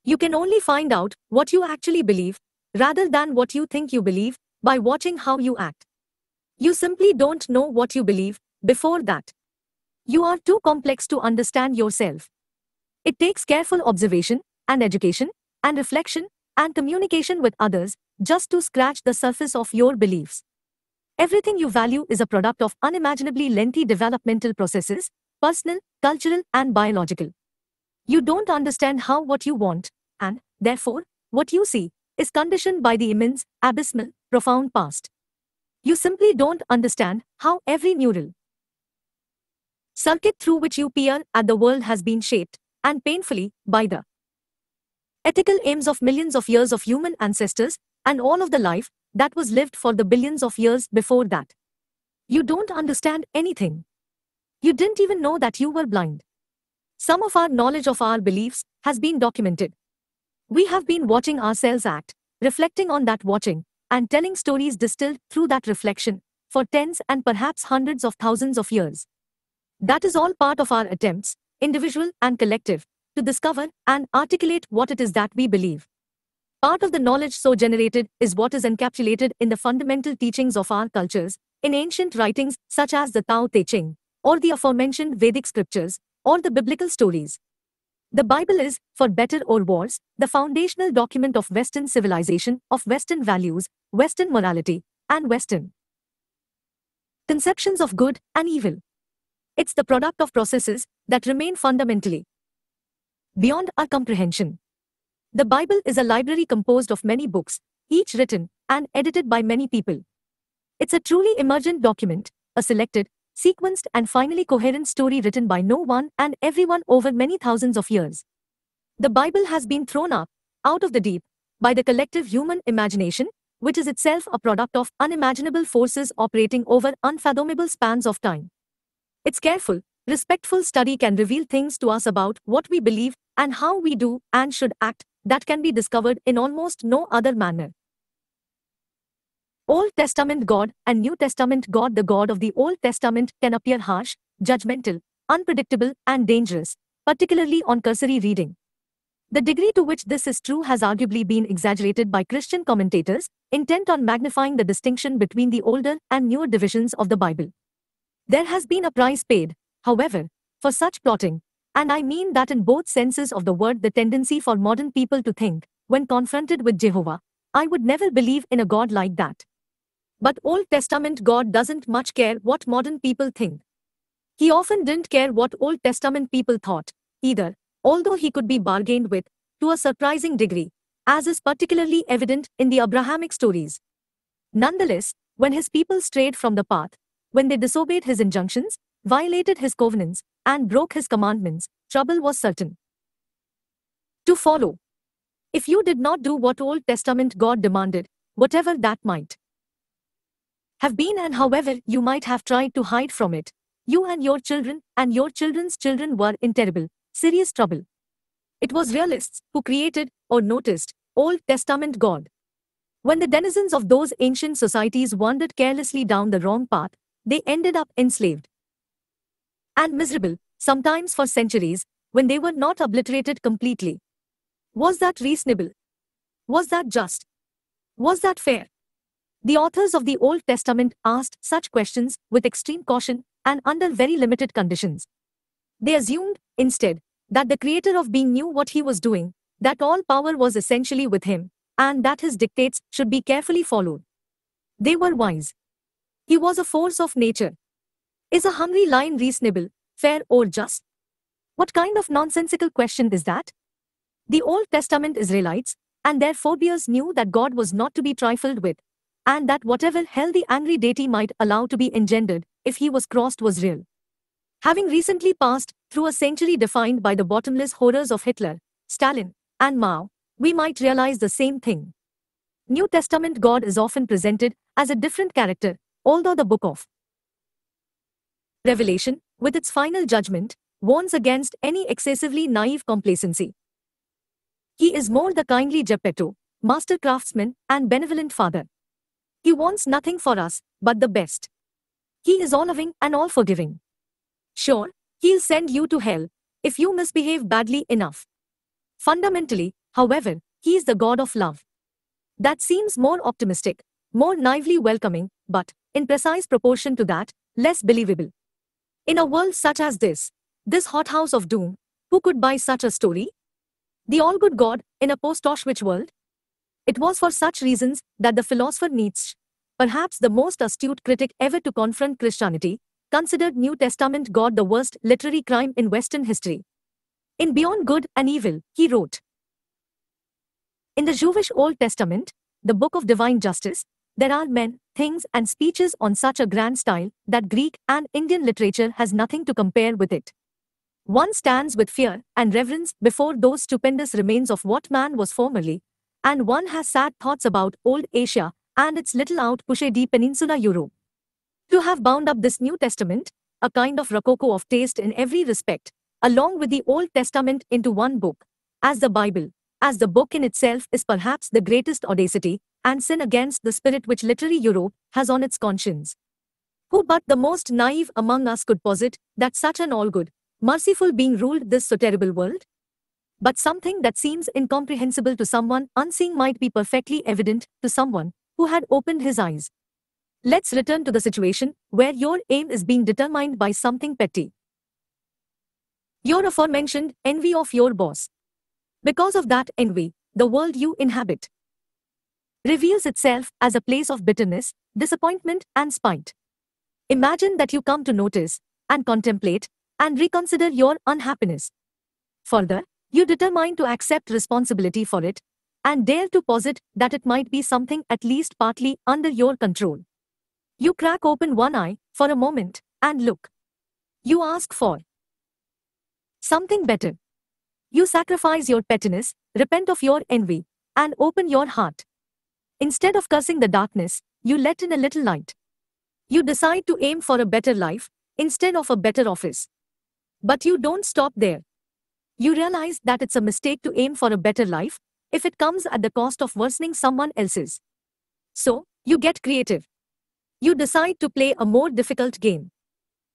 You can only find out what you actually believe, rather than what you think you believe, by watching how you act. You simply don't know what you believe before that. You are too complex to understand yourself. It takes careful observation and education and reflection, and communication with others, just to scratch the surface of your beliefs. Everything you value is a product of unimaginably lengthy developmental processes, personal, cultural, and biological. You don't understand how what you want, and, therefore, what you see, is conditioned by the immense, abysmal, profound past. You simply don't understand how every neural circuit through which you peer at the world has been shaped, and painfully, by the ethical aims of millions of years of human ancestors, and all of the life that was lived for the billions of years before that. You don't understand anything. You didn't even know that you were blind. Some of our knowledge of our beliefs has been documented. We have been watching ourselves act, reflecting on that watching, and telling stories distilled through that reflection, for tens and perhaps hundreds of thousands of years. That is all part of our attempts, individual and collective, to discover and articulate what it is that we believe. Part of the knowledge so generated is what is encapsulated in the fundamental teachings of our cultures, in ancient writings such as the Tao Te Ching, or the aforementioned Vedic scriptures, or the biblical stories. The Bible is, for better or worse, the foundational document of Western civilization, of Western values, Western morality, and Western conceptions of good and evil. It's the product of processes that remain fundamentally beyond our comprehension. The Bible is a library composed of many books, each written and edited by many people. It's a truly emergent document, a selected, sequenced and finally coherent story written by no one and everyone over many thousands of years. The Bible has been thrown up, out of the deep, by the collective human imagination, which is itself a product of unimaginable forces operating over unfathomable spans of time. Its careful, respectful study can reveal things to us about what we believe and how we do and should act that can be discovered in almost no other manner. Old Testament God and New Testament God. The God of the Old Testament can appear harsh, judgmental, unpredictable, and dangerous, particularly on cursory reading. The degree to which this is true has arguably been exaggerated by Christian commentators, intent on magnifying the distinction between the older and newer divisions of the Bible. There has been a price paid, however, for such plotting, and I mean that in both senses of the word. The tendency for modern people to think, when confronted with Jehovah, I would never believe in a God like that. But Old Testament God doesn't much care what modern people think. He often didn't care what Old Testament people thought, either, although he could be bargained with, to a surprising degree, as is particularly evident in the Abrahamic stories. Nonetheless, when his people strayed from the path, when they disobeyed his injunctions, violated his covenants, and broke his commandments, trouble was certain to follow. If you did not do what Old Testament God demanded, whatever that might have been and however you might have tried to hide from it, you and your children and your children's children were in terrible, serious trouble. It was realists who created or noticed Old Testament God. When the denizens of those ancient societies wandered carelessly down the wrong path, they ended up enslaved and miserable, sometimes for centuries, when they were not obliterated completely. Was that reasonable? Was that just? Was that fair? The authors of the Old Testament asked such questions with extreme caution and under very limited conditions. They assumed, instead, that the Creator of being knew what he was doing, that all power was essentially with him, and that his dictates should be carefully followed. They were wise. He was a force of nature. Is a hungry lion reasonable, fair or just? What kind of nonsensical question is that? The Old Testament Israelites and their forebears knew that God was not to be trifled with, and that whatever hell the angry deity might allow to be engendered, if he was crossed, was real. Having recently passed through a century defined by the bottomless horrors of Hitler, Stalin, and Mao, we might realize the same thing. New Testament God is often presented as a different character, although the book of Revelation, with its final judgment, warns against any excessively naive complacency. He is more the kindly Geppetto, master craftsman and benevolent father. He wants nothing for us but the best. He is all-loving and all-forgiving. Sure, he'll send you to hell if you misbehave badly enough. Fundamentally, however, he is the God of love. That seems more optimistic, more naively welcoming, but, in precise proportion to that, less believable. In a world such as this hothouse of doom, who could buy such a story? The all-good God in a post-Auschwitz world? It was for such reasons that the philosopher Nietzsche, perhaps the most astute critic ever to confront Christianity, considered New Testament God the worst literary crime in Western history. In Beyond Good and Evil, he wrote, in the Jewish Old Testament, the book of divine justice, there are men, things, and speeches on such a grand style that Greek and Indian literature has nothing to compare with it. One stands with fear and reverence before those stupendous remains of what man was formerly, and one has sad thoughts about old Asia and its little outpouched peninsula Europe. To have bound up this New Testament, a kind of rococo of taste in every respect, along with the Old Testament into one book, as the Bible, as the book in itself is perhaps the greatest audacity and sin against the spirit which literary Europe has on its conscience. Who but the most naive among us could posit that such an all-good, merciful being ruled this so terrible world? But something that seems incomprehensible to someone unseeing might be perfectly evident to someone who had opened his eyes. Let's return to the situation where your aim is being determined by something petty. Your aforementioned envy of your boss. Because of that envy, the world you inhabit reveals itself as a place of bitterness, disappointment, and spite. Imagine that you come to notice and contemplate and reconsider your unhappiness. Further, you determine to accept responsibility for it and dare to posit that it might be something at least partly under your control. You crack open one eye for a moment and look. You ask for something better. You sacrifice your pettiness, repent of your envy, and open your heart. Instead of cursing the darkness, you let in a little light. You decide to aim for a better life instead of a better office. But you don't stop there. You realize that it's a mistake to aim for a better life if it comes at the cost of worsening someone else's. So, you get creative. You decide to play a more difficult game.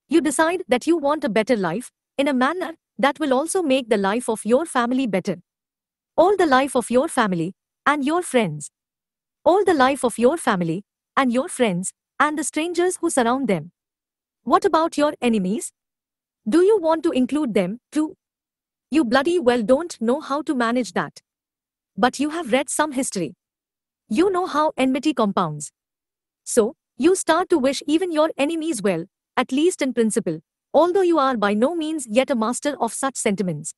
You decide that you want a better life in a manner that will also make the life of your family better. All the life of your family and your friends. All the life of your family and your friends and the strangers who surround them. What about your enemies? Do you want to include them too? You bloody well don't know how to manage that. But you have read some history. You know how enmity compounds. So, you start to wish even your enemies well, at least in principle, although you are by no means yet a master of such sentiments.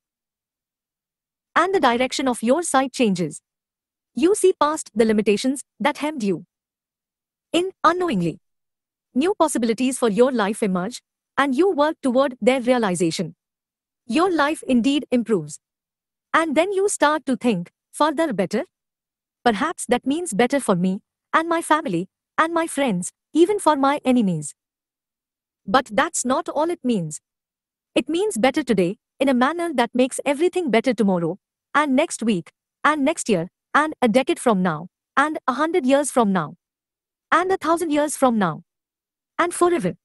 And the direction of your sight changes. You see past the limitations that hemmed you in unknowingly. New possibilities for your life emerge, and you work toward their realization. Your life indeed improves. And then you start to think, further better? Perhaps that means better for me, and my family, and my friends, even for my enemies. But that's not all it means. It means better today, in a manner that makes everything better tomorrow, and next week, and next year, and a decade from now, and 100 years from now, and 1,000 years from now, and forever.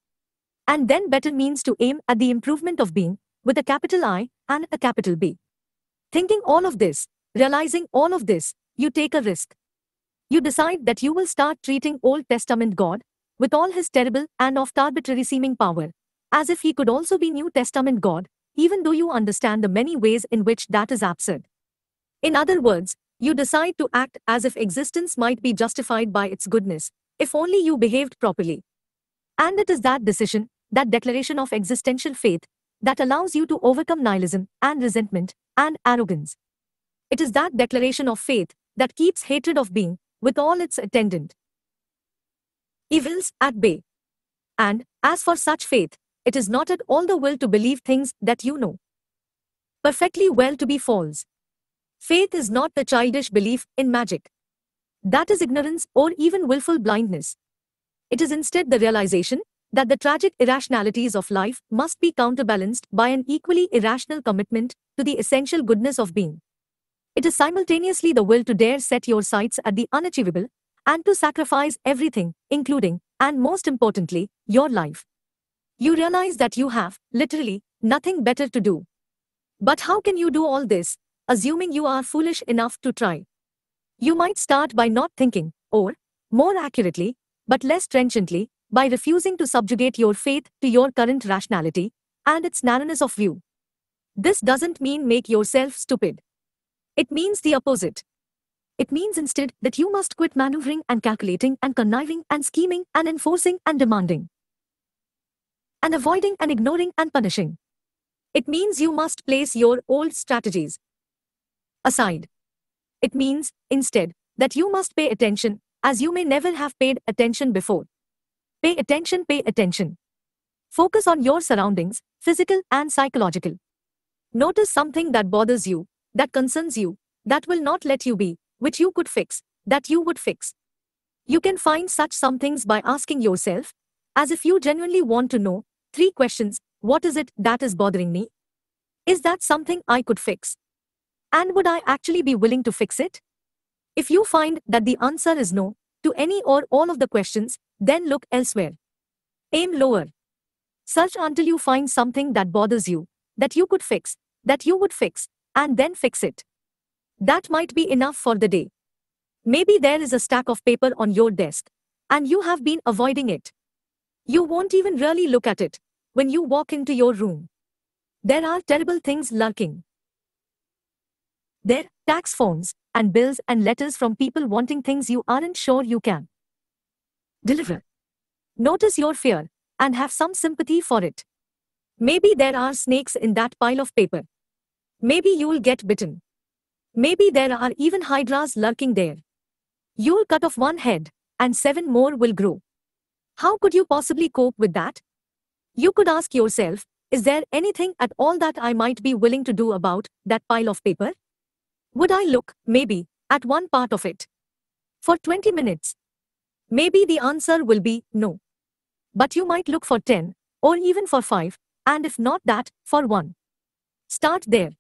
And then better means to aim at the improvement of being, with a capital I and a capital B. Thinking all of this, realizing all of this, you take a risk. You decide that you will start treating Old Testament God, with all his terrible and oft arbitrary seeming power, as if he could also be New Testament God, even though you understand the many ways in which that is absurd. In other words, you decide to act as if existence might be justified by its goodness, if only you behaved properly. And it is that decision, that declaration of existential faith, that allows you to overcome nihilism and resentment and arrogance. It is that declaration of faith that keeps hatred of being, with all its attendant evils, at bay. And, as for such faith, it is not at all the will to believe things that you know perfectly well to be false. Faith is not the childish belief in magic. That is ignorance or even willful blindness. It is instead the realization that the tragic irrationalities of life must be counterbalanced by an equally irrational commitment to the essential goodness of being. It is simultaneously the will to dare set your sights at the unachievable, and to sacrifice everything, including, and most importantly, your life. You realize that you have, literally, nothing better to do. But how can you do all this, assuming you are foolish enough to try? You might start by not thinking, or, more accurately, but less trenchantly, by refusing to subjugate your faith to your current rationality and its narrowness of view. This doesn't mean make yourself stupid. It means the opposite. It means instead that you must quit maneuvering and calculating and conniving and scheming and enforcing and demanding and avoiding and ignoring and punishing. It means you must place your old strategies aside. It means, instead, that you must pay attention, as you may never have paid attention before. Pay attention, pay attention. Focus on your surroundings, physical and psychological. Notice something that bothers you, that concerns you, that will not let you be, which you could fix, that you would fix. You can find such somethings by asking yourself, as if you genuinely want to know, 3 questions. What is it that is bothering me? Is that something I could fix? And would I actually be willing to fix it? If you find that the answer is no to any or all of the questions, then look elsewhere. Aim lower. Search until you find something that bothers you, that you could fix, that you would fix, and then fix it. That might be enough for the day. Maybe there is a stack of paper on your desk, and you have been avoiding it. You won't even really look at it when you walk into your room. There are terrible things lurking there: tax forms, and bills and letters from people wanting things you aren't sure you can deliver. Notice your fear, and have some sympathy for it. Maybe there are snakes in that pile of paper. Maybe you'll get bitten. Maybe there are even hydras lurking there. You'll cut off one head, and 7 more will grow. How could you possibly cope with that? You could ask yourself, is there anything at all that I might be willing to do about that pile of paper? Would I look, maybe, at one part of it for 20 minutes? Maybe the answer will be no. But you might look for 10, or even for 5, and if not that, for 1. Start there.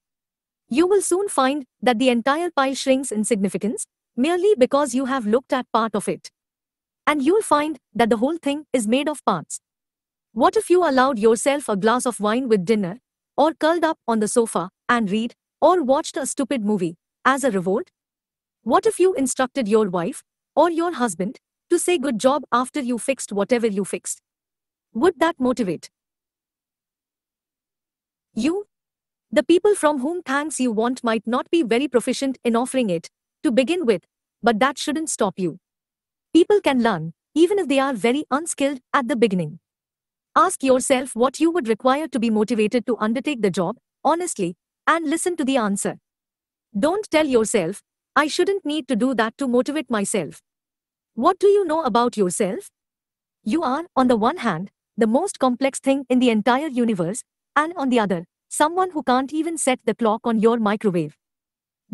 You will soon find that the entire pile shrinks in significance, merely because you have looked at part of it. And you'll find that the whole thing is made of parts. What if you allowed yourself a glass of wine with dinner, or curled up on the sofa and read, or watched a stupid movie, as a reward? What if you instructed your wife, or your husband, to say good job after you fixed whatever you fixed? Would that motivate you? The people from whom thanks you want might not be very proficient in offering it, to begin with, but that shouldn't stop you. People can learn, even if they are very unskilled at the beginning. Ask yourself what you would require to be motivated to undertake the job, honestly, and listen to the answer. Don't tell yourself, I shouldn't need to do that to motivate myself. What do you know about yourself? You are, on the one hand, the most complex thing in the entire universe, and on the other, someone who can't even set the clock on your microwave.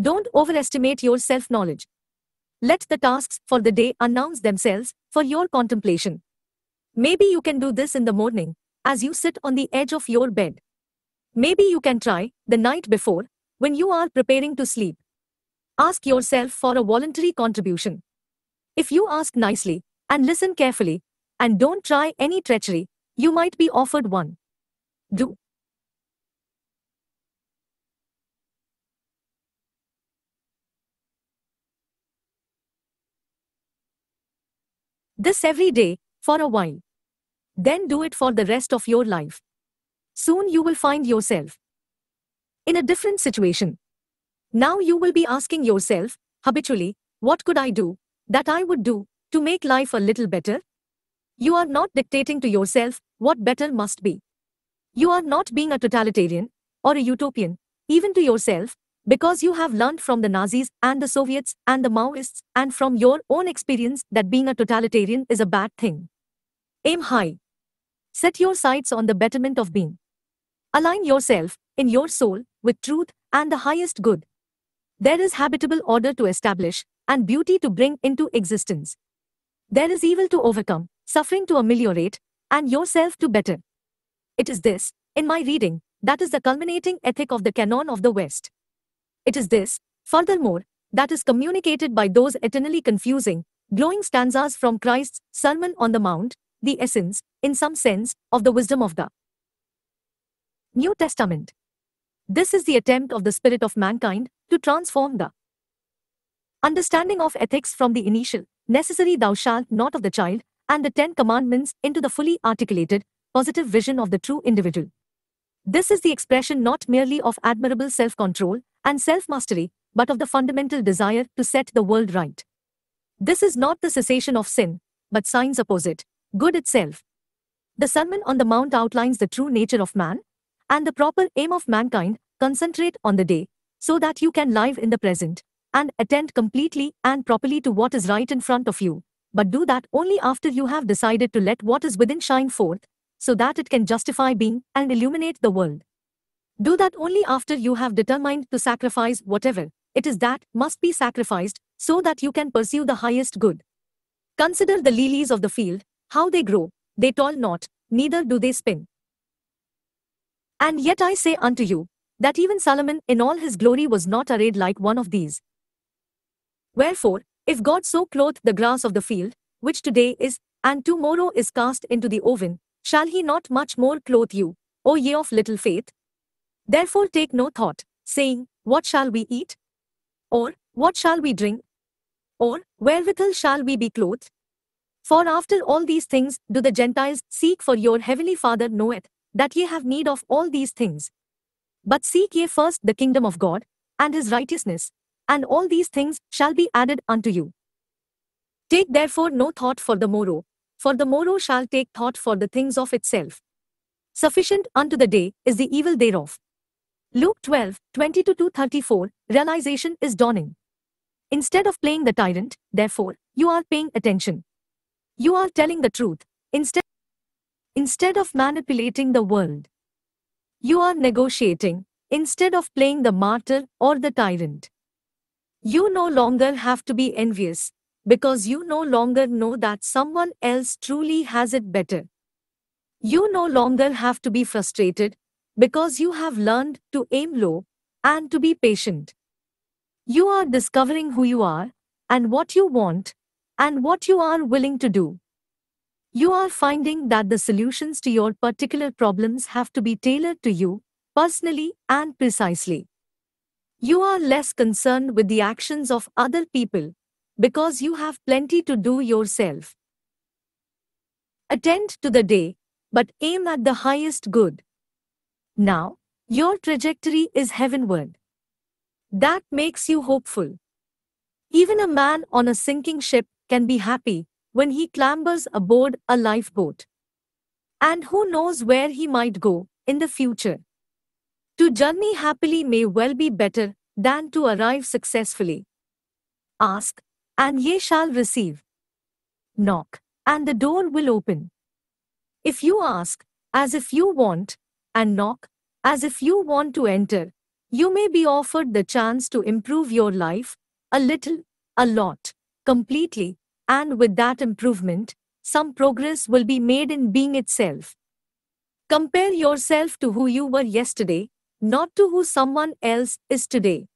Don't overestimate your self-knowledge. Let the tasks for the day announce themselves for your contemplation. Maybe you can do this in the morning, as you sit on the edge of your bed. Maybe you can try the night before, when you are preparing to sleep. Ask yourself for a voluntary contribution. If you ask nicely, and listen carefully, and don't try any treachery, you might be offered one. Do this every day, for a while. Then do it for the rest of your life. Soon you will find yourself in a different situation. Now you will be asking yourself, habitually, what could I do, that I would do, to make life a little better? You are not dictating to yourself what better must be. You are not being a totalitarian, or a utopian, even to yourself, because you have learned from the Nazis and the Soviets and the Maoists and from your own experience that being a totalitarian is a bad thing. Aim high. Set your sights on the betterment of being. Align yourself, in your soul, with truth and the highest good. There is habitable order to establish, and beauty to bring into existence. There is evil to overcome, suffering to ameliorate, and yourself to better. It is this, in my reading, that is the culminating ethic of the canon of the West. It is this, furthermore, that is communicated by those eternally confusing, glowing stanzas from Christ's Sermon on the Mount, the essence, in some sense, of the wisdom of the New Testament. This is the attempt of the Spirit of mankind to transform the understanding of ethics from the initial, necessary thou shalt not of the child, and the 10 Commandments into the fully articulated, positive vision of the true individual. This is the expression not merely of admirable self-control and self-mastery, but of the fundamental desire to set the world right. This is not the cessation of sin, but sign's opposite, good itself. The Sermon on the Mount outlines the true nature of man and the proper aim of mankind. Concentrate on the day, so that you can live in the present and attend completely and properly to what is right in front of you. But do that only after you have decided to let what is within shine forth, so that it can justify being and illuminate the world. Do that only after you have determined to sacrifice whatever it is that must be sacrificed, so that you can pursue the highest good. Consider the lilies of the field, how they grow, they toil not, neither do they spin. And yet I say unto you, that even Solomon in all his glory was not arrayed like one of these. Wherefore, if God so clothe the grass of the field, which today is, and tomorrow is cast into the oven, shall he not much more clothe you, O ye of little faith? Therefore take no thought, saying, What shall we eat? Or, what shall we drink? Or, wherewithal shall we be clothed? For after all these things do the Gentiles seek, for your heavenly Father knoweth that ye have need of all these things. But seek ye first the kingdom of God, and his righteousness, and all these things shall be added unto you. Take therefore no thought for the morrow shall take thought for the things of itself. Sufficient unto the day is the evil thereof. Luke 12:22-34, realization is dawning. Instead of playing the tyrant, therefore, you are paying attention. You are telling the truth, instead of manipulating the world. You are negotiating, instead of playing the martyr or the tyrant. You no longer have to be envious, because you no longer know that someone else truly has it better. You no longer have to be frustrated, because you have learned to aim low and to be patient. You are discovering who you are, and what you want, and what you are willing to do. You are finding that the solutions to your particular problems have to be tailored to you, personally and precisely. You are less concerned with the actions of other people, because you have plenty to do yourself. Attend to the day, but aim at the highest good. Now, your trajectory is heavenward. That makes you hopeful. Even a man on a sinking ship can be happy when he clambers aboard a lifeboat. And who knows where he might go in the future. To journey happily may well be better than to arrive successfully. Ask, and ye shall receive. Knock, and the door will open. If you ask, as if you want, and knock, as if you want to enter, you may be offered the chance to improve your life, a little, a lot, completely, and with that improvement, some progress will be made in being itself. Compare yourself to who you were yesterday, not to who someone else is today.